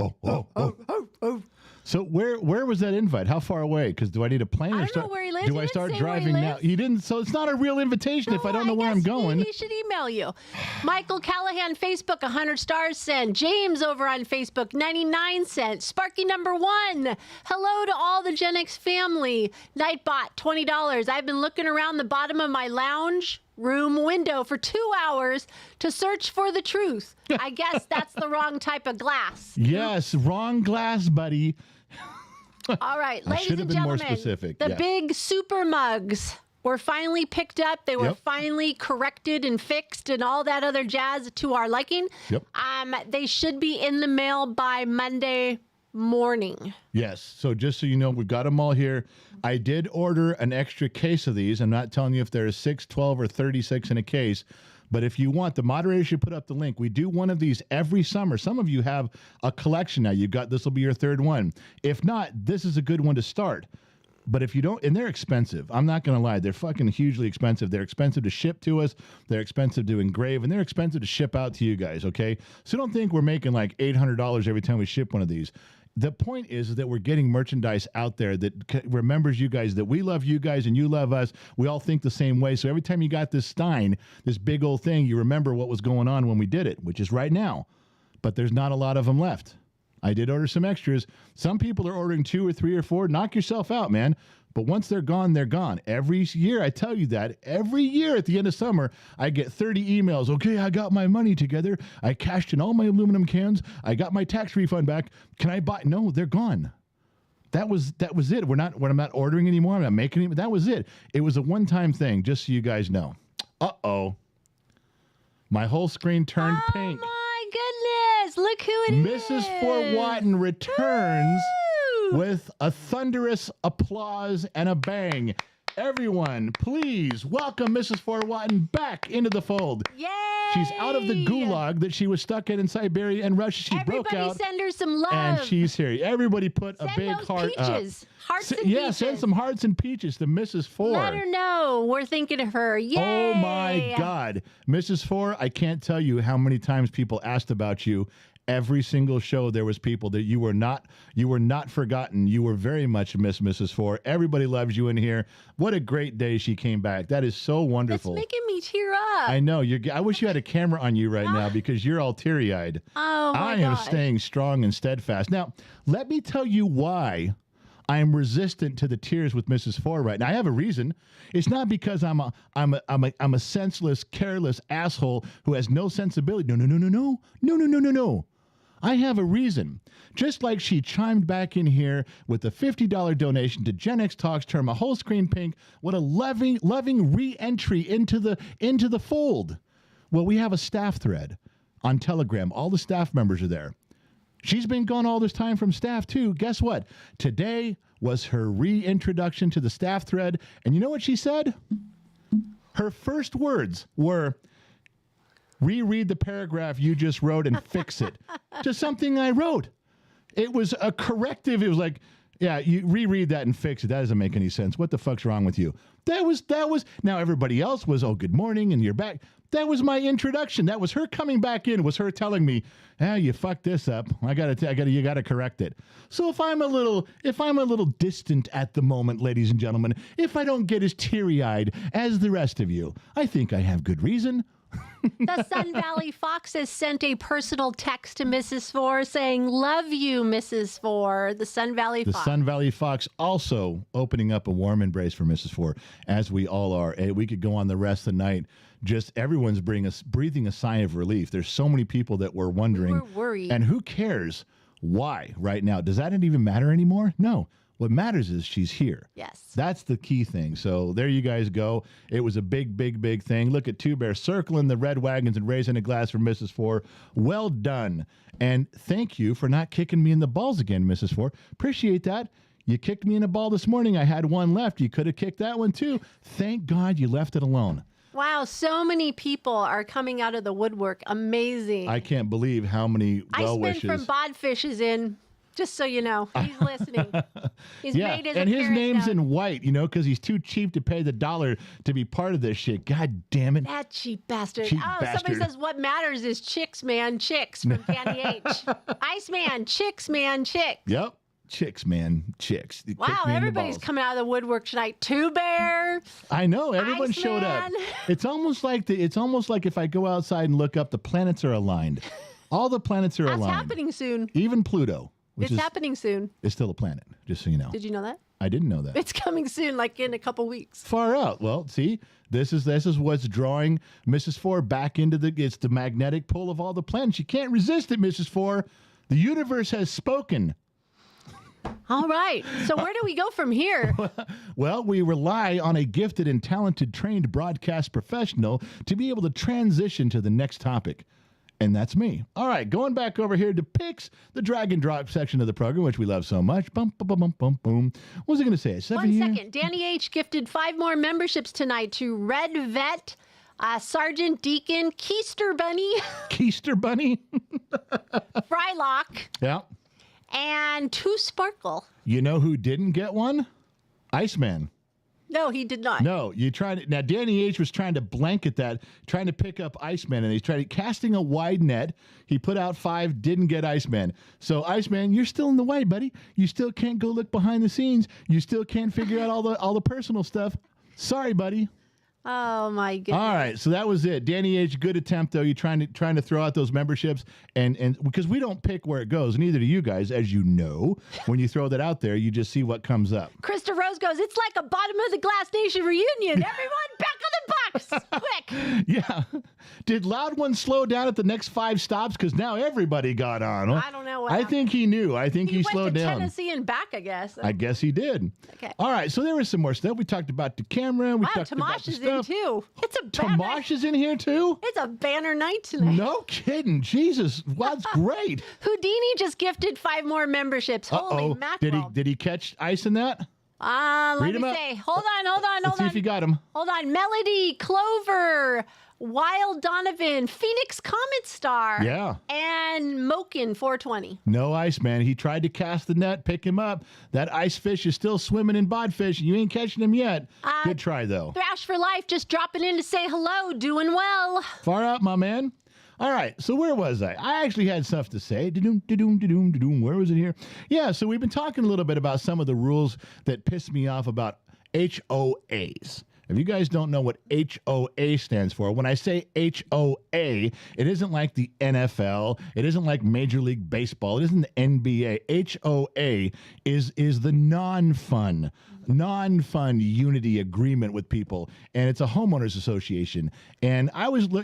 So where was that invite? How far away? Because do I need a plane? I don't know where he lives. Do He I didn't start say where he driving now? lives. He didn't. So it's not a real invitation if I don't know where I'm going. He should email you. Michael Callahan, Facebook, 100 stars sent. James over on Facebook, 99 cents. Sparky number 1. Hello to all the Gen X family. Nightbot, $20. I've been looking around the bottom of my lounge room window for 2 hours to search for the truth. I guess that's the wrong type of glass. Yes, wrong glass, buddy. All right, I ladies should have and been more gentlemen, specific, the yeah. big super mugs were finally picked up. They were Yep. finally corrected and fixed and all that other jazz to our liking. Yep. They should be in the mail by Monday morning. Yes. So just so you know, we've got them all here. I did order an extra case of these. I'm not telling you if there's 6, 12, or 36 in a case. But if you want, the moderator should put up the link. We do one of these every summer. Some of you have a collection now. This will be your 3rd one. If not, this is a good one to start. But if you don't, and they're expensive. I'm not going to lie. They're fucking hugely expensive. They're expensive to ship to us. They're expensive to engrave, and they're expensive to ship out to you guys, okay? So don't think we're making like $800 every time we ship one of these. The point is that we're getting merchandise out there that remembers you guys, that we love you guys and you love us. We all think the same way. So every time you got this Stein, this big old thing, you remember what was going on when we did it, which is right now. But there's not a lot of them left. I did order some extras. Some people are ordering 2 or 3 or 4. Knock yourself out, man. But once they're gone, they're gone. Every year, I tell you that. Every year at the end of summer, I get 30 emails. Okay, I got my money together. I cashed in all my aluminum cans. I got my tax refund back. Can I buy? No, they're gone. That was it. I'm not ordering anymore. I'm not making it. That was it. It was a one-time thing, just so you guys know. Uh-oh. My whole screen turned pink. My goodness. Look who it is. Mrs. Fort Watton returns Woo! with a thunderous applause and a bang. Everyone, please welcome Mrs. Fort Watton back into the fold. Yay! She's out of the gulag that she was stuck in Siberia and Russia. She broke out. Everybody send her some love. And she's here. Everybody put send a big those heart peaches. up. Hearts and Yeah, peaches. send some hearts and peaches to Mrs. Fort. Let her know we're thinking of her. Yay! Oh my God. Mrs. Fort, I can't tell you how many times people asked about you. Every single show there was people that you were not forgotten. You were very much missed, Mrs. Fort. Everybody loves you in here. What a great day she came back. That is so wonderful. It's making me tear up. I know. I wish you had a camera on you right now because you're all teary-eyed. Oh my I am gosh. staying strong and steadfast. Now, let me tell you why I am resistant to the tears with Mrs. Ford right now. I have a reason. It's not because I'm a senseless, careless asshole who has no sensibility. No. I have a reason. Just like she chimed back in here with a $50 donation to Gen X Talks, turn my whole screen pink. What a loving re-entry into the fold. Well, we have a staff thread on Telegram. All the staff members are there. She's been gone all this time from staff, too. Guess what? Today was her reintroduction to the staff thread. And you know what she said? Her first words were, reread the paragraph you just wrote and fix it to something I wrote. It was a corrective. It was like, yeah, you reread that and fix it. That doesn't make any sense. What the fuck's wrong with you? That was, now everybody else was, oh, good morning, and you're back. That was my introduction. That was her coming back in. It was her telling me, you fucked this up. You gotta correct it. So if I'm a little distant at the moment, ladies and gentlemen, if I don't get as teary-eyed as the rest of you, I think I have good reason. The Sun Valley Fox has sent a personal text to Mrs. Four saying, love you, Mrs. Four. The Sun Valley Fox. The Sun Valley Fox also opening up a warm embrace for Mrs. Four, as we all are. We could go on the rest of the night. Just everyone's breathing a sigh of relief. There's so many people that were wondering. We're worried. And who cares why right now? Does that even matter anymore? No. What matters is she's here. Yes. That's the key thing. So there you guys go. It was a big, big, big thing. Look at Two Bears circling the red wagons and raising a glass for Mrs. Four. Well done. And thank you for not kicking me in the balls again, Mrs. Four. Appreciate that. You kicked me in the ball this morning. I had one left. You could have kicked that one too. Thank God you left it alone. Wow, so many people are coming out of the woodwork. Amazing. I can't believe how many well wishes. Iceman from Bodfish is in. Just so you know, he's listening. He's made his and his name's known. in white, because he's too cheap to pay the $1 to be part of this shit. God damn it. That cheap bastard. Cheap Somebody bastard. says what matters is chicks, man, chicks from Danny H. Iceman, chicks, man, chicks. Yep. Chicks, man. Chicks. You Wow, kicked me in the everybody's balls. coming out of the woodwork tonight. Two Bear. I know. Everyone showed up. Iceman. It's almost like if I go outside and look up, the planets are aligned. All the planets are That's aligned. happening soon. Even Pluto. It's happening soon. It's still a planet, just so you know. Did you know that? I didn't know that. It's coming soon, like in a couple weeks. Far out. Well, see, this is what's drawing Mrs. Four back into it's the magnetic pull of all the planets. You can't resist it, Mrs. Four. The universe has spoken. All right. So where do we go from here? Well, we rely on a gifted and talented trained broadcast professional to be able to transition to the next topic. And that's me. All right, going back over here to picks, the drag and drop section of the program, which we love so much. Bum, bum, bum, bum, boom. What was I going to say? 1 second. Danny H. gifted 5 more memberships tonight to Red Vet, Sergeant Deacon, Keister Bunny, Keister Bunny. Frylock, Yeah. and 2 Sparkle. You know who didn't get one? Iceman. No, he did not. No, now Danny H was trying to blanket that, trying to pick up Iceman, and he's casting a wide net. He put out 5, didn't get Iceman. So Iceman, you're still in the way, buddy. You still can't go look behind the scenes. You still can't figure out all the personal stuff. Sorry, buddy. Oh my goodness. All right, so that was it. Danny H, good attempt though. You're trying to throw out those memberships, and because we don't pick where it goes, neither do you guys, as you know. When you throw that out there, you just see what comes up. Krista Rose goes, it's like a bottom of the Glass Nation reunion. Everyone back on the box. Quick. Yeah. Did Loud One slow down at the next 5 stops? Because now everybody got on. I don't know what I happened. think he knew. I think he slowed went to down. Tennessee and back, I guess. I guess he did. Okay. All right, so there was some more stuff. We talked about the camera. We Wow, talked about Tomash the is in stuff. too. It's a banner. Tomash is in here too? It's a banner night tonight. No kidding. Jesus. Wow, that's great. Houdini just gifted 5 more memberships. Holy Uh-oh. mackerel. Did he catch ice in that? Let Read me 'em up. say. Hold on. Let's see if you got him. Hold on. Melody, Clover, Wild Donovan, Phoenix Comet Star. Yeah. And Mokin 420. No ice, man. He tried to cast the net, pick him up. That ice fish is still swimming in bodfish. You ain't catching him yet. Good try, though. Thrash for Life just dropping in to say hello. Doing well. Far out, my man. All right, so where was I? I actually had stuff to say. Da-doom, da-doom, da-doom, da-doom. Where was it here? Yeah, so we've been talking a little bit about some of the rules that piss me off about HOAs. If you guys don't know what HOA stands for, when I say HOA, it isn't like the NFL. It isn't like Major League Baseball. It isn't the NBA. HOA is the non-fun non-fun unity agreement with people, and it's a homeowners association. And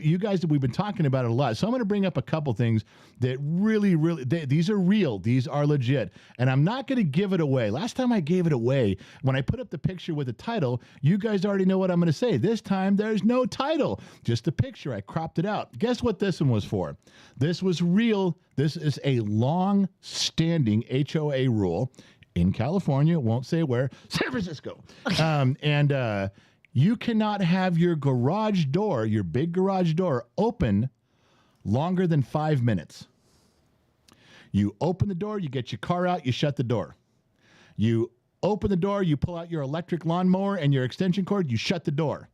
you guys, we've been talking about it a lot, so I'm going to bring up a couple things that really, these are real, these are legit, and I'm not going to give it away. Last time I gave it away, when I put up the picture with the title, you guys already know what I'm going to say. This time, there's no title, just a picture. I cropped it out. Guess what this one was for? This was real. This is a long-standing HOA rule in California, won't say where, San Francisco. And you cannot have your garage door, your big garage door, open longer than 5 minutes. You open the door, you get your car out, you shut the door. You open the door, you pull out your electric lawnmower and your extension cord, you shut the door.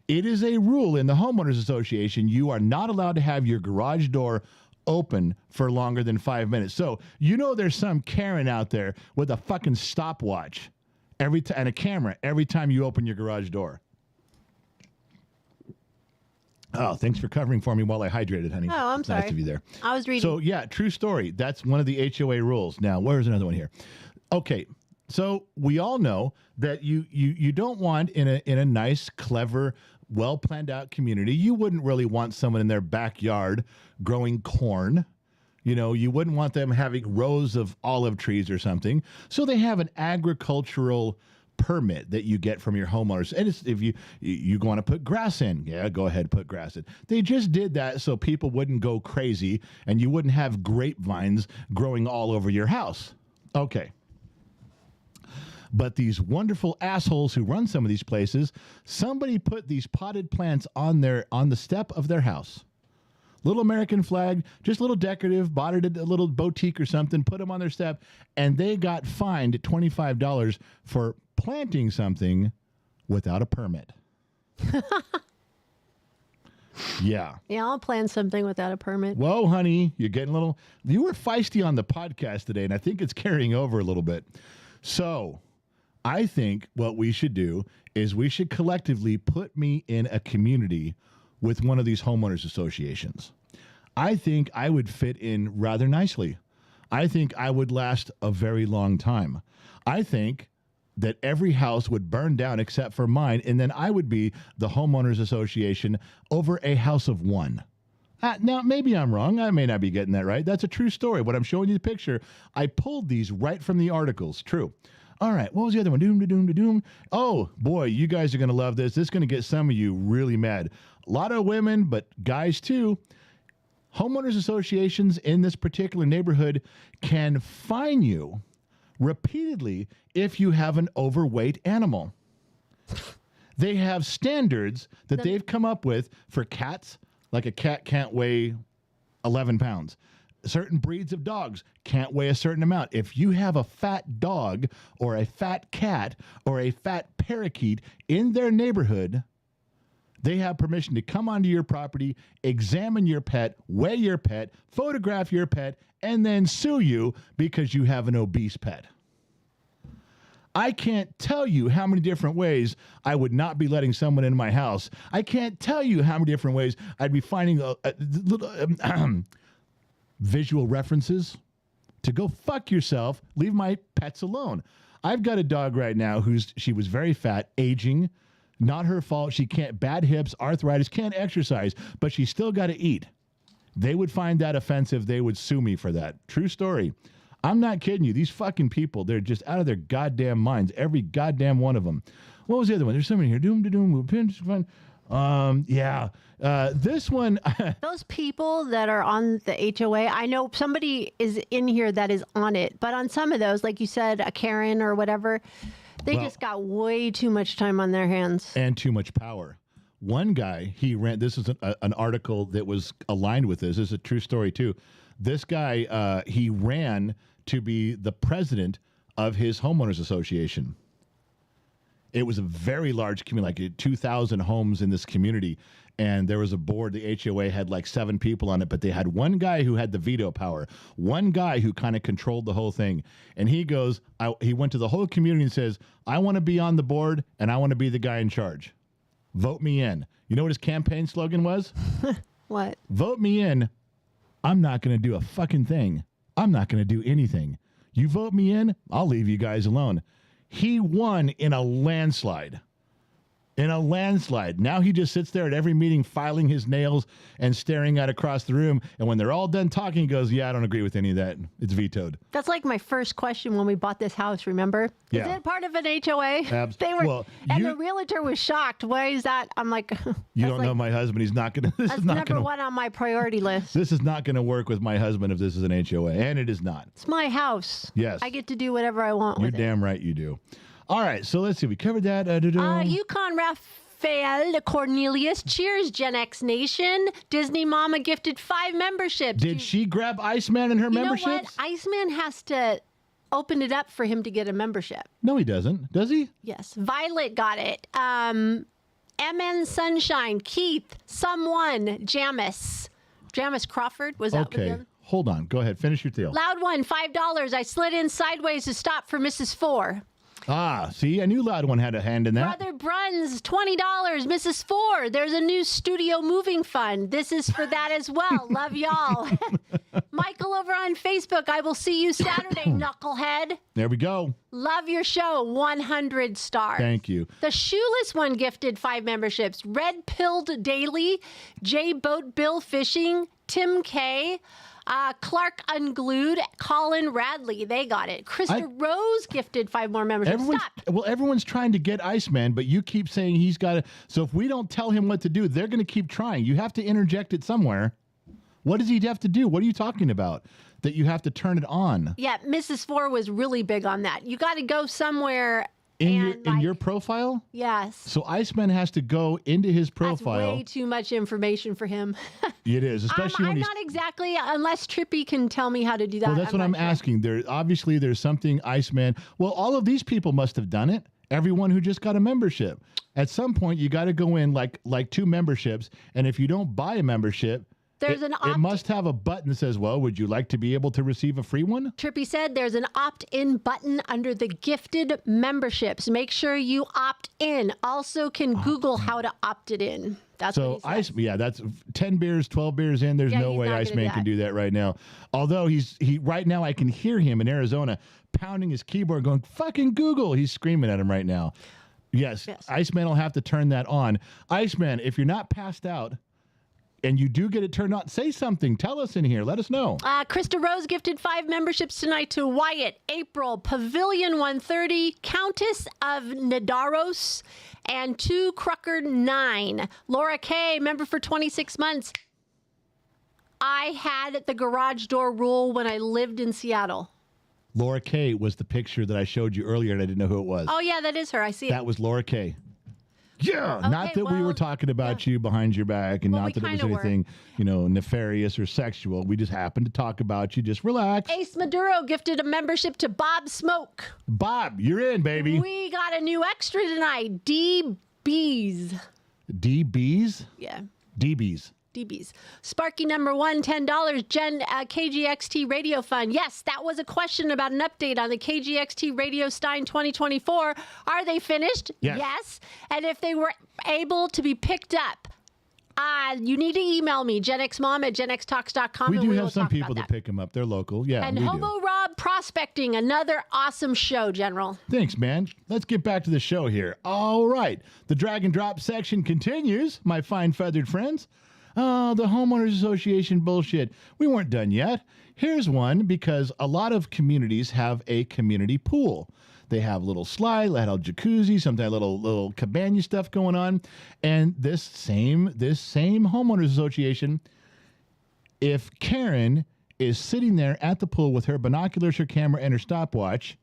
It is a rule in the homeowners association. You are not allowed to have your garage door open for longer than 5 minutes. So, there's some Karen out there with a fucking stopwatch and a camera every time you open your garage door. Oh, thanks for covering for me while I hydrated, honey. Oh, I'm sorry. Nice of you there. I was reading. So, yeah, true story. That's one of the HOA rules. Now, where's another one here? Okay, so we all know that you don't want in a nice, clever, well planned out community, you wouldn't really want someone in their backyard growing corn. You wouldn't want them having rows of olive trees or something. So they have an agricultural permit that you get from your homeowners. And it's, if you want to put grass in, yeah, go ahead, put grass in. They just did that so people wouldn't go crazy and you wouldn't have grapevines growing all over your house. Okay. But these wonderful assholes who run some of these places, somebody put these potted plants on the step of their house. Little American flag, just a little decorative, bought it at a little boutique or something, put them on their step, and they got fined $25 for planting something without a permit. Yeah. Yeah, I'll plant something without a permit. Whoa, honey, you were feisty on the podcast today, and I think it's carrying over a little bit. So I think what we should do is we should collectively put me in a community with one of these homeowners associations. I think I would fit in rather nicely. I think I would last a very long time. I think that every house would burn down except for mine, and then I would be the homeowners association over a house of one. Now, maybe I'm wrong. I may not be getting that right. That's a true story. What I'm showing you the picture, I pulled these right from the articles. True. All right, what was the other one? Doom. Oh, boy, you guys are going to love this. This is going to get some of you really mad. A lot of women, but guys too. Homeowners associations in this particular neighborhood can fine you repeatedly if you have an overweight animal. They have standards that they've come up with for cats, like a cat can't weigh 11 pounds. Certain breeds of dogs can't weigh a certain amount. If you have a fat dog or a fat cat or a fat parakeet in their neighborhood, they have permission to come onto your property, examine your pet, weigh your pet, photograph your pet, and then sue you because you have an obese pet. I can't tell you how many different ways I would not be letting someone in my house. I can't tell you how many different ways I'd be finding visual references to go fuck yourself, leave my pets alone. I've got a dog right now she was very fat, aging, not her fault. She can't, bad hips, arthritis, can't exercise, but she's still got to eat. They would find that offensive. They would sue me for that. True story. I'm not kidding you. These fucking people, they're just out of their goddamn minds. Every goddamn one of them. What was the other one? There's so many here. This one. Those people that are on the HOA, I know somebody is in here that is on it, but on some of those, like you said, a Karen or whatever, they just got way too much time on their hands. And too much power. One guy, this is an article that was aligned with this. This is a true story too. This guy, he ran to be the president of his homeowners association. It was a very large community, like 2,000 homes in this community. And there was a board, the HOA had like 7 people on it, but they had one guy who had the veto power, one guy who kind of controlled the whole thing. And he goes, he went to the whole community and says, I want to be on the board and I want to be the guy in charge. Vote me in. You know what his campaign slogan was? What? Vote me in. I'm not going to do a fucking thing. I'm not going to do anything. You vote me in, I'll leave you guys alone. He won in a landslide. In a landslide. Now he just sits there at every meeting filing his nails and staring out across the room. And when they're all done talking, he goes, yeah, I don't agree with any of that. It's vetoed. That's like my first question when we bought this house, remember? Yeah. Is it part of an HOA? They were, well, the realtor was shocked. Why is that? I'm like, you don't know my husband. He's not going to. That's number one on my priority list. This is not going to work with my husband if this is an HOA. And it is not. It's my house. Yes. I get to do whatever I want You're with it. damn right you do. All right, so let's see. We covered that. Yukon Raphael Cornelius. Cheers, Gen X Nation. Disney Mama gifted 5 memberships. Did she grab Iceman in her memberships? You know what? Iceman has to open it up for him to get a membership. No, he doesn't. Does he? Yes. Violet got it. MN Sunshine, Keith, Someone, Jamis Crawford. Was that with Okay. him? Hold on. Go ahead. Finish your tale. Loud One, $5. I slid in sideways to stop for Mrs. 4. Ah, see, I knew Loud One had a hand in that. Brother Bruns, $20. Mrs. 4, there's a new studio moving fund. This is for that as well. Love y'all. Michael over on Facebook, I will see you Saturday, knucklehead. There we go. Love your show, 100 stars. Thank you. The Shoeless One gifted 5 memberships. Red Pilled Daily, J Boat Bill Fishing, Tim K, Clark Unglued, Colin Radley, they got it. Krista Rose gifted 5 more memberships. Stop. Everyone's trying to get Iceman, but you keep saying he's got to. So if we don't tell him what to do, they're going to keep trying. You have to interject it somewhere. What does he have to do? What are you talking about? That you have to turn it on? Yeah, Mrs. 4 was really big on that. You got to go somewhere. In your profile? Yes. So Iceman has to go into his profile. That's way too much information for him. It is, especially when I'm he's not exactly, unless Trippy can tell me how to do that. Well, that's what I'm asking. There's something Iceman. Well, all of these people must have done it. Everyone who just got a membership. At some point, you got to go in like 2 memberships, and if you don't buy a membership, it must have a button that says, well, would you like to be able to receive a free one? Trippy said there's an opt-in button under the gifted memberships. Make sure you opt in. Also can Google how to opt it in. That's what he said. That's 10 beers, 12 beers in. There's no way Iceman can do that right now. Although right now I can hear him in Arizona pounding his keyboard going, fucking Google. He's screaming at him right now. Yes. Iceman will have to turn that on. Iceman, if you're not passed out, and you do get it turned on, say something. Tell us in here. Let us know. Krista Rose gifted 5 memberships tonight to Wyatt, April, Pavilion 130, Countess of Nidaros, and 2 Crucker 9. Laura K, member for 26 months. I had the garage door rule when I lived in Seattle. Laura K was the picture that I showed you earlier, and I didn't know who it was. Oh, yeah, that is her. I see it. That was Laura K. Yeah, okay, not that we were talking about you behind your back, and not that it was anything, nefarious or sexual. We just happened to talk about you. Just relax. Ace Maduro gifted a membership to Bob Smoke. Bob, you're in, baby. We got a new extra tonight. DBs. DBs? Yeah. DBs. Sparky number 1, $10. Gen KGXT Radio Fund. Yes, that was a question about an update on the KGXT Radio Stein 2024. Are they finished? Yes. And if they were able to be picked up, you need to email me, genxmom@genxtalks.com. We do have some people that pick them up. They're local. Yeah, and Hobo Rob Prospecting, another awesome show, General. Thanks, man. Let's get back to the show here. All right. The drag and drop section continues, my fine feathered friends. Oh, the homeowners association bullshit. We weren't done yet. Here's one, because a lot of communities have a community pool. They have little slide, little jacuzzi, sometimes little cabana stuff going on. And this same homeowners association, if Karen is sitting there at the pool with her binoculars, her camera, and her stopwatch,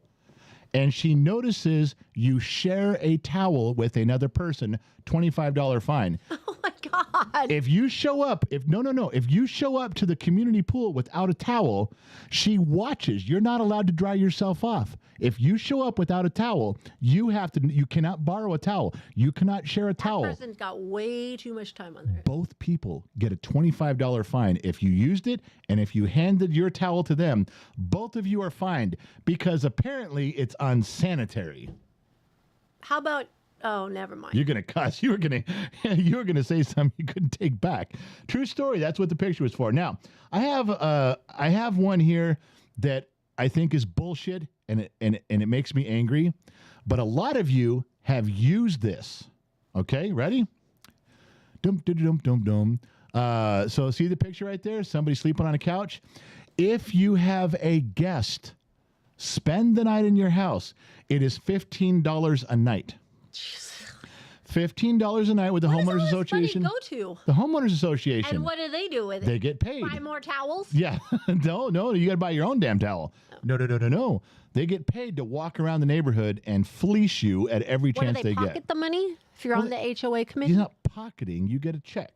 and she notices you share a towel with another person, $25 fine. Oh my God. If you show up, if you show up to the community pool without a towel, she watches. You're not allowed to dry yourself off. If you show up without a towel, you cannot borrow a towel. You cannot share a towel. That person's got way too much time on there. Both people get a $25 fine if you used it, and if you handed your towel to them, both of you are fined because apparently it's unsanitary. How about? Oh, never mind. You're gonna cuss. You were gonna say something you couldn't take back. True story. That's what the picture was for. Now, I have one here that I think is bullshit, and it makes me angry. But a lot of you have used this. Okay, ready? Dum dum dum dum dum. So see the picture right there? Somebody sleeping on a couch. If you have a guest spend the night in your house, it is $15 a night. $15 a night with the homeowners association. Go to the homeowners association. And what do they do with it? They get paid. Buy more towels? Yeah. No, you got to buy your own damn towel. No. They get paid to walk around the neighborhood and fleece you at every chance they get. Do they pocket the money if you're on the HOA committee? You're not pocketing. You get a check.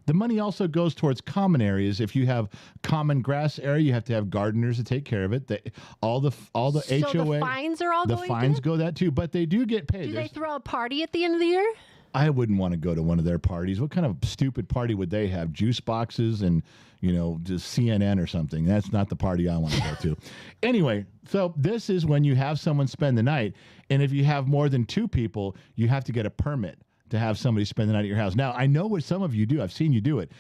The money also goes towards common areas. If you have common grass area, you have to have gardeners to take care of it. All the HOA. So the fines are all going The fines go that too, but they do get paid. Do they throw a party at the end of the year? I wouldn't want to go to one of their parties. What kind of stupid party would they have? Juice boxes and, just CNN or something. That's not the party I want to go to. Anyway, so this is when you have someone spend the night. And if you have more than 2 people, you have to get a permit to have somebody spend the night at your house. Now, I know what some of you do. I've seen you do it.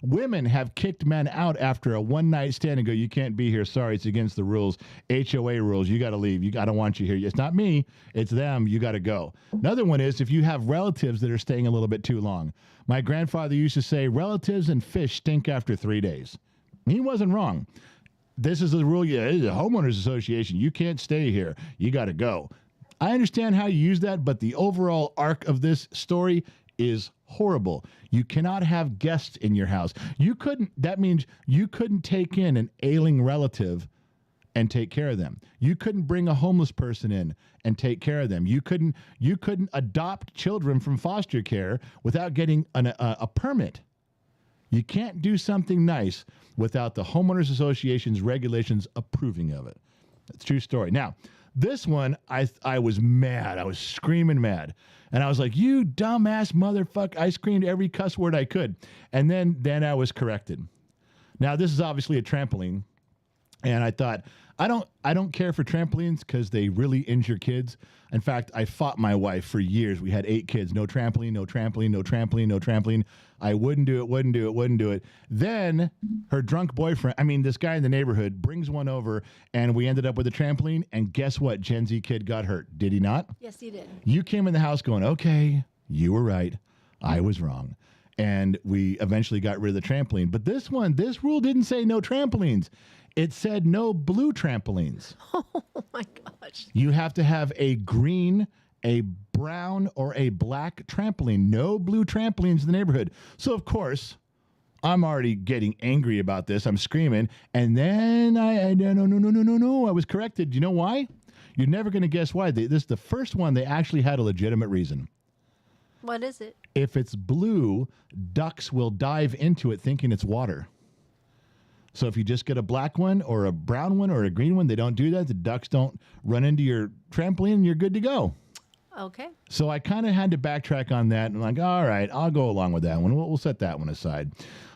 Women have kicked men out after a one-night stand and go, you can't be here. Sorry, it's against the rules. HOA rules. You got to leave. I don't want you here. It's not me. It's them. You got to go. Another one is if you have relatives that are staying a little bit too long. My grandfather used to say, relatives and fish stink after 3 days. He wasn't wrong. This is the rule. Yeah, it's a homeowners association. You can't stay here. You got to go. I understand how you use that, but the overall arc of this story is horrible. You cannot have guests in your house. That means you couldn't take in an ailing relative and take care of them. You couldn't bring a homeless person in and take care of them. You couldn't adopt children from foster care without getting a permit. You can't do something nice without the homeowners association's regulations approving of it. It's a true story. Now, this one, I was mad. I was screaming mad. And I was like, you dumbass motherfucker. I screamed every cuss word I could. And then I was corrected. Now, this is obviously a trampoline. And I thought, I don't care for trampolines because they really injure kids. In fact, I fought my wife for years. We had 8 kids. No trampoline, no trampoline, no trampoline, no trampoline. I wouldn't do it. Then her drunk boyfriend, this guy in the neighborhood brings one over and we ended up with a trampoline. And guess what? Gen Z kid got hurt. Did he not? Yes, he did. You came in the house going, okay, you were right. I was wrong. And we eventually got rid of the trampoline. But this rule didn't say no trampolines. It said no blue trampolines. Oh, my gosh. You have to have a green, a brown, or a black trampoline. No blue trampolines in the neighborhood. So, of course, I'm already getting angry about this. I'm screaming. And then no. I was corrected. You know why? You're never going to guess why. This is the first one they actually had a legitimate reason. What is it? If it's blue, ducks will dive into it thinking it's water. So if you just get a black one or a brown one or a green one, they don't do that. The ducks don't run into your trampoline and you're good to go. Okay. So I kind of had to backtrack on that. And I'm like, all right, I'll go along with that one. We'll set that one aside.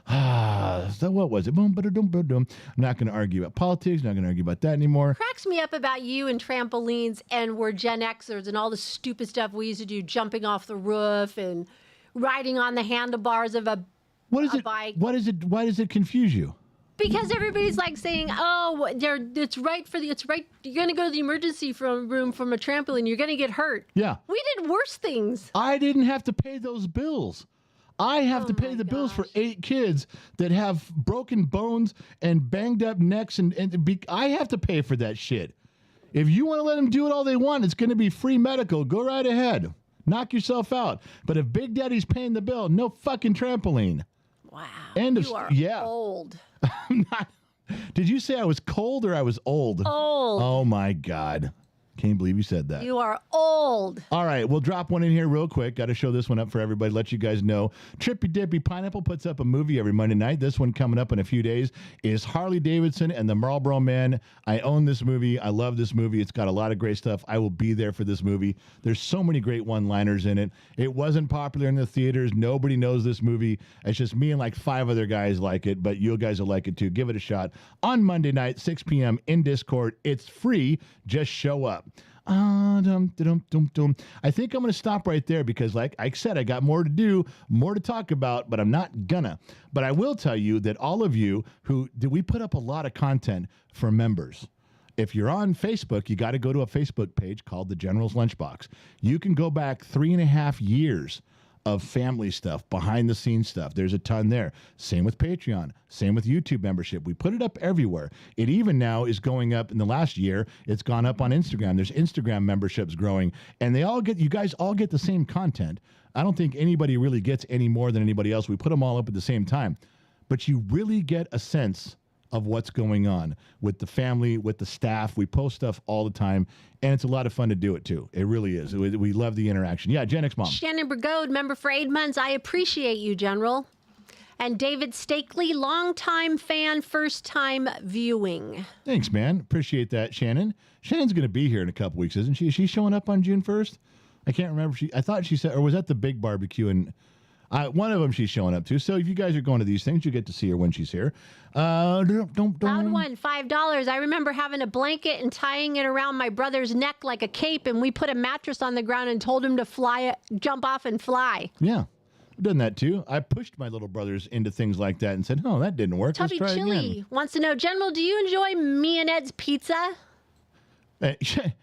So what was it? Boom, ba-da-dum, ba-dum. I'm not going to argue about politics. Not going to argue about that anymore. Cracks me up about you and trampolines and we're Gen Xers and all the stupid stuff we used to do, jumping off the roof and riding on the handlebars of a bike. What is it? Why does it confuse you? Because everybody's like saying, "Oh, it's right. You're going to go to the emergency room from a trampoline. You're going to get hurt." Yeah, we did worse things. I didn't have to pay those bills. I have to pay the bills for 8 kids that have broken bones and banged up necks, I have to pay for that shit. If you want to let them do it all they want, it's going to be free medical. Go right ahead. Knock yourself out. But if Big Daddy's paying the bill, no fucking trampoline. Wow. You are old. I'm not. Did you say I was cold or I was old? Old. Oh, my God. Can't believe you said that. You are old. All right, we'll drop one in here real quick. Got to show this one up for everybody, let you guys know. Trippy Dippy Pineapple puts up a movie every Monday night. This one coming up in a few days is Harley Davidson and the Marlboro Man. I own this movie. I love this movie. It's got a lot of great stuff. I will be there for this movie. There's so many great one-liners in it. It wasn't popular in the theaters. Nobody knows this movie. It's just me and like 5 other guys like it, but you guys will like it too. Give it a shot. On Monday night, 6 p.m. in Discord. It's free. Just show up. I think I'm going to stop right there because, like I said, I got more to do, more to talk about, but I'm not gonna. But I will tell you that all of you we put up a lot of content for members. If you're on Facebook, you got to go to a Facebook page called The General's Lunchbox. You can go back 3.5 years of family stuff, behind the scenes stuff. There's a ton there. Same with Patreon, same with YouTube membership. We put it up everywhere. It even now is going up in the last year. It's gone up on Instagram. There's Instagram memberships growing, and you guys all get the same content. I don't think anybody really gets any more than anybody else. We put them all up at the same time, but you really get a sense of what's going on with the family, with the staff. We post stuff all the time, and it's a lot of fun to do it too. It really is. We love the interaction. Yeah, Gen X Mom. Shannon Brigode, member for 8 months. I appreciate you, General. And David Stakely, longtime fan, first time viewing. Thanks, man. Appreciate that, Shannon. Shannon's going to be here in a couple weeks, isn't she? Is she showing up on June 1st? I can't remember. I thought she said, or was that the big barbecue? And one of them she's showing up to. So if you guys are going to these things, you get to see her when she's here. Loud one, $5. I remember having a blanket and tying it around my brother's neck like a cape, and we put a mattress on the ground and told him to jump off and fly. Yeah. I've done that too. I pushed my little brothers into things like that and said, "Oh, that didn't work. Tubby Let's try Chili again." Wants to know, General, do you enjoy me and Ed's pizza?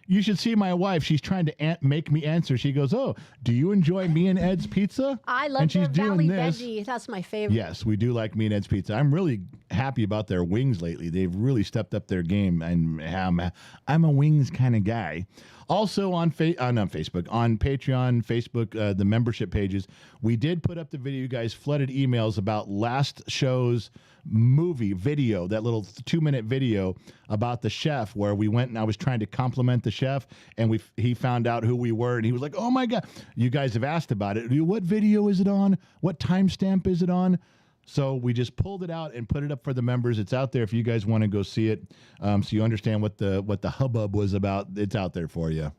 You should see my wife. She's trying to make me answer. She goes, "Oh, do you enjoy me and Ed's pizza?" I love their Valley Veggie. That's my favorite. Yes, we do like me and Ed's pizza. I'm really happy about their wings lately. They've really stepped up their game, and I'm a wings kind of guy. Also on Facebook, on Patreon, Facebook, the membership pages, we did put up the video. You guys flooded emails about last show's movie video, that little 2-minute video about the chef where we went and I was trying to compliment the chef, and he found out who we were, and he was like, "Oh my God." You guys have asked about it. What video is it on? What timestamp is it on? So we just pulled it out and put it up for the members. It's out there if you guys want to go see it, so you understand what the hubbub was about. It's out there for you.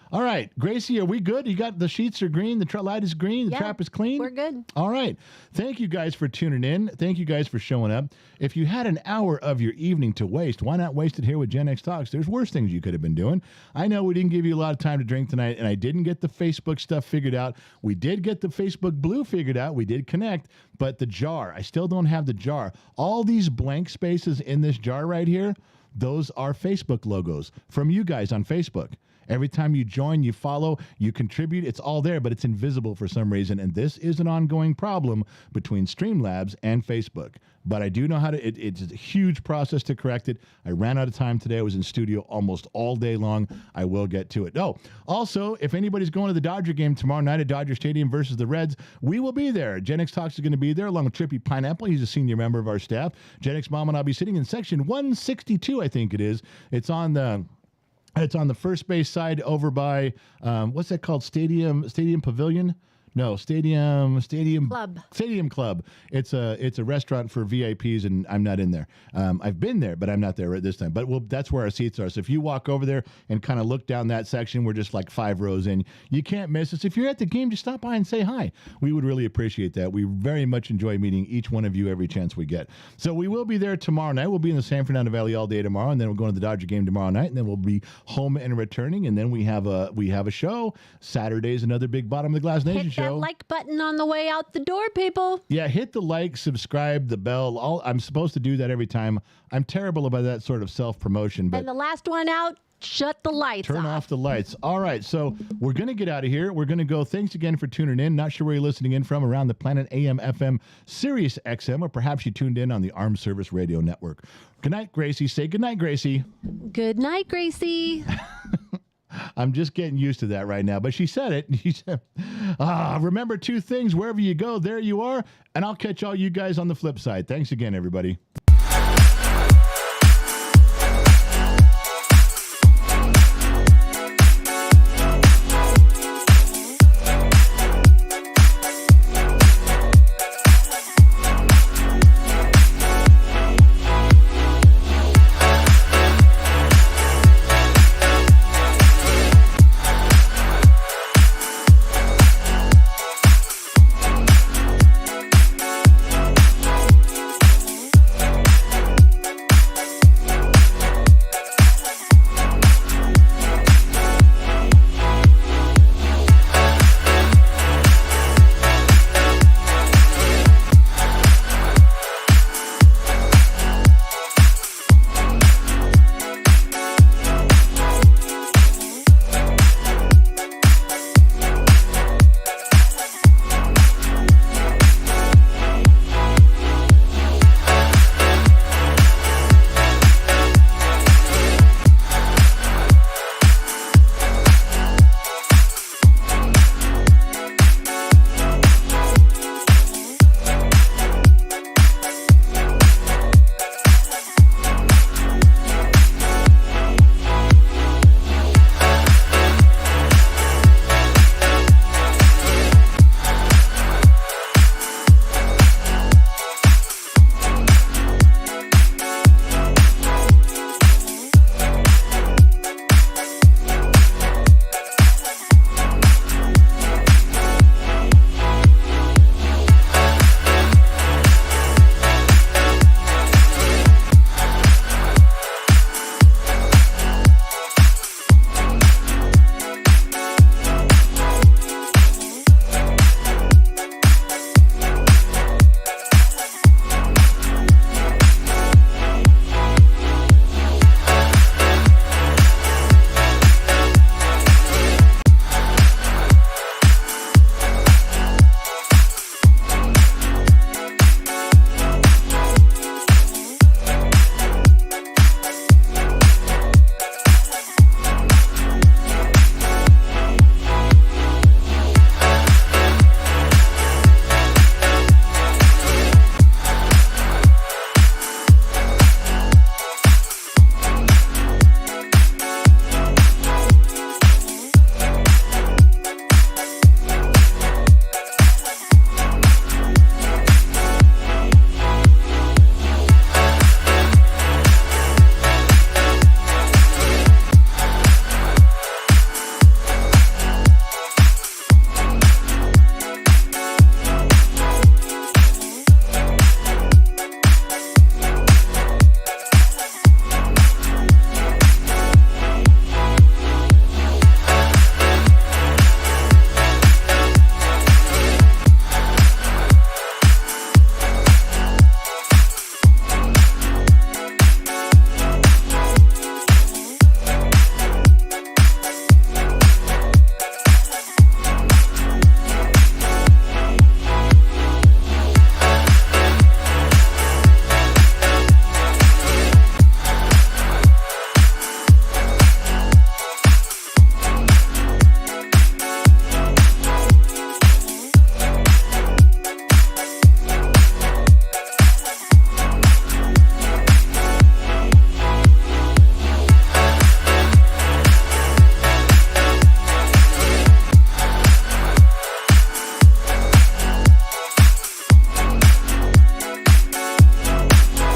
All right, Gracie, are we good? You got the sheets are green, the light is green, the trap is clean? We're good. All right. Thank you guys for tuning in. Thank you guys for showing up. If you had an hour of your evening to waste, why not waste it here with Gen X Talks? There's worse things you could have been doing. I know we didn't give you a lot of time to drink tonight, and I didn't get the Facebook stuff figured out. We did get the Facebook Blue figured out. We did connect, but the jar, I still don't have the jar. All these blank spaces in this jar right here, those are Facebook logos from you guys on Facebook. Every time you join, you follow, you contribute, it's all there, but it's invisible for some reason. And this is an ongoing problem between Streamlabs and Facebook. But I do know how to, it's a huge process to correct it. I ran out of time today. I was in studio almost all day long. I will get to it. Oh, also, if anybody's going to the Dodger game tomorrow night at Dodger Stadium versus the Reds, we will be there. Gen X Talks is going to be there along with Trippy Pineapple. He's a senior member of our staff. Gen X Mom and I'll be sitting in section 162, I think it is. It's on the first base side over by, what's that called? Stadium Pavilion? No, Stadium Club. Stadium Club. It's a restaurant for VIPs, and I'm not in there. I've been there, but I'm not there right this time. But that's where our seats are. So if you walk over there and kind of look down that section, we're just like 5 rows in. You can't miss us. If you're at the game, just stop by and say hi. We would really appreciate that. We very much enjoy meeting each one of you every chance we get. So we will be there tomorrow night. We'll be in the San Fernando Valley all day tomorrow, and then we're going to the Dodger game tomorrow night, and then we'll be home and returning, and then we have a show. Saturday's another big Bottom of the Glass Nation show. Hit that like button on the way out the door, people. Yeah, hit the like, subscribe, the bell. I'm supposed to do that every time. I'm terrible about that sort of self-promotion. But and the last one out, shut the lights Turn off the lights. All right, so we're going to get out of here. We're going to go. Thanks again for tuning in. Not sure where you're listening in from, around the planet, AM, FM, Sirius XM, or perhaps you tuned in on the Armed Service Radio Network. Good night, Gracie. Say good night, Gracie. Good night, Gracie. I'm just getting used to that right now. But she said it. She said, remember 2 things. Wherever you go, there you are. And I'll catch all you guys on the flip side. Thanks again, everybody.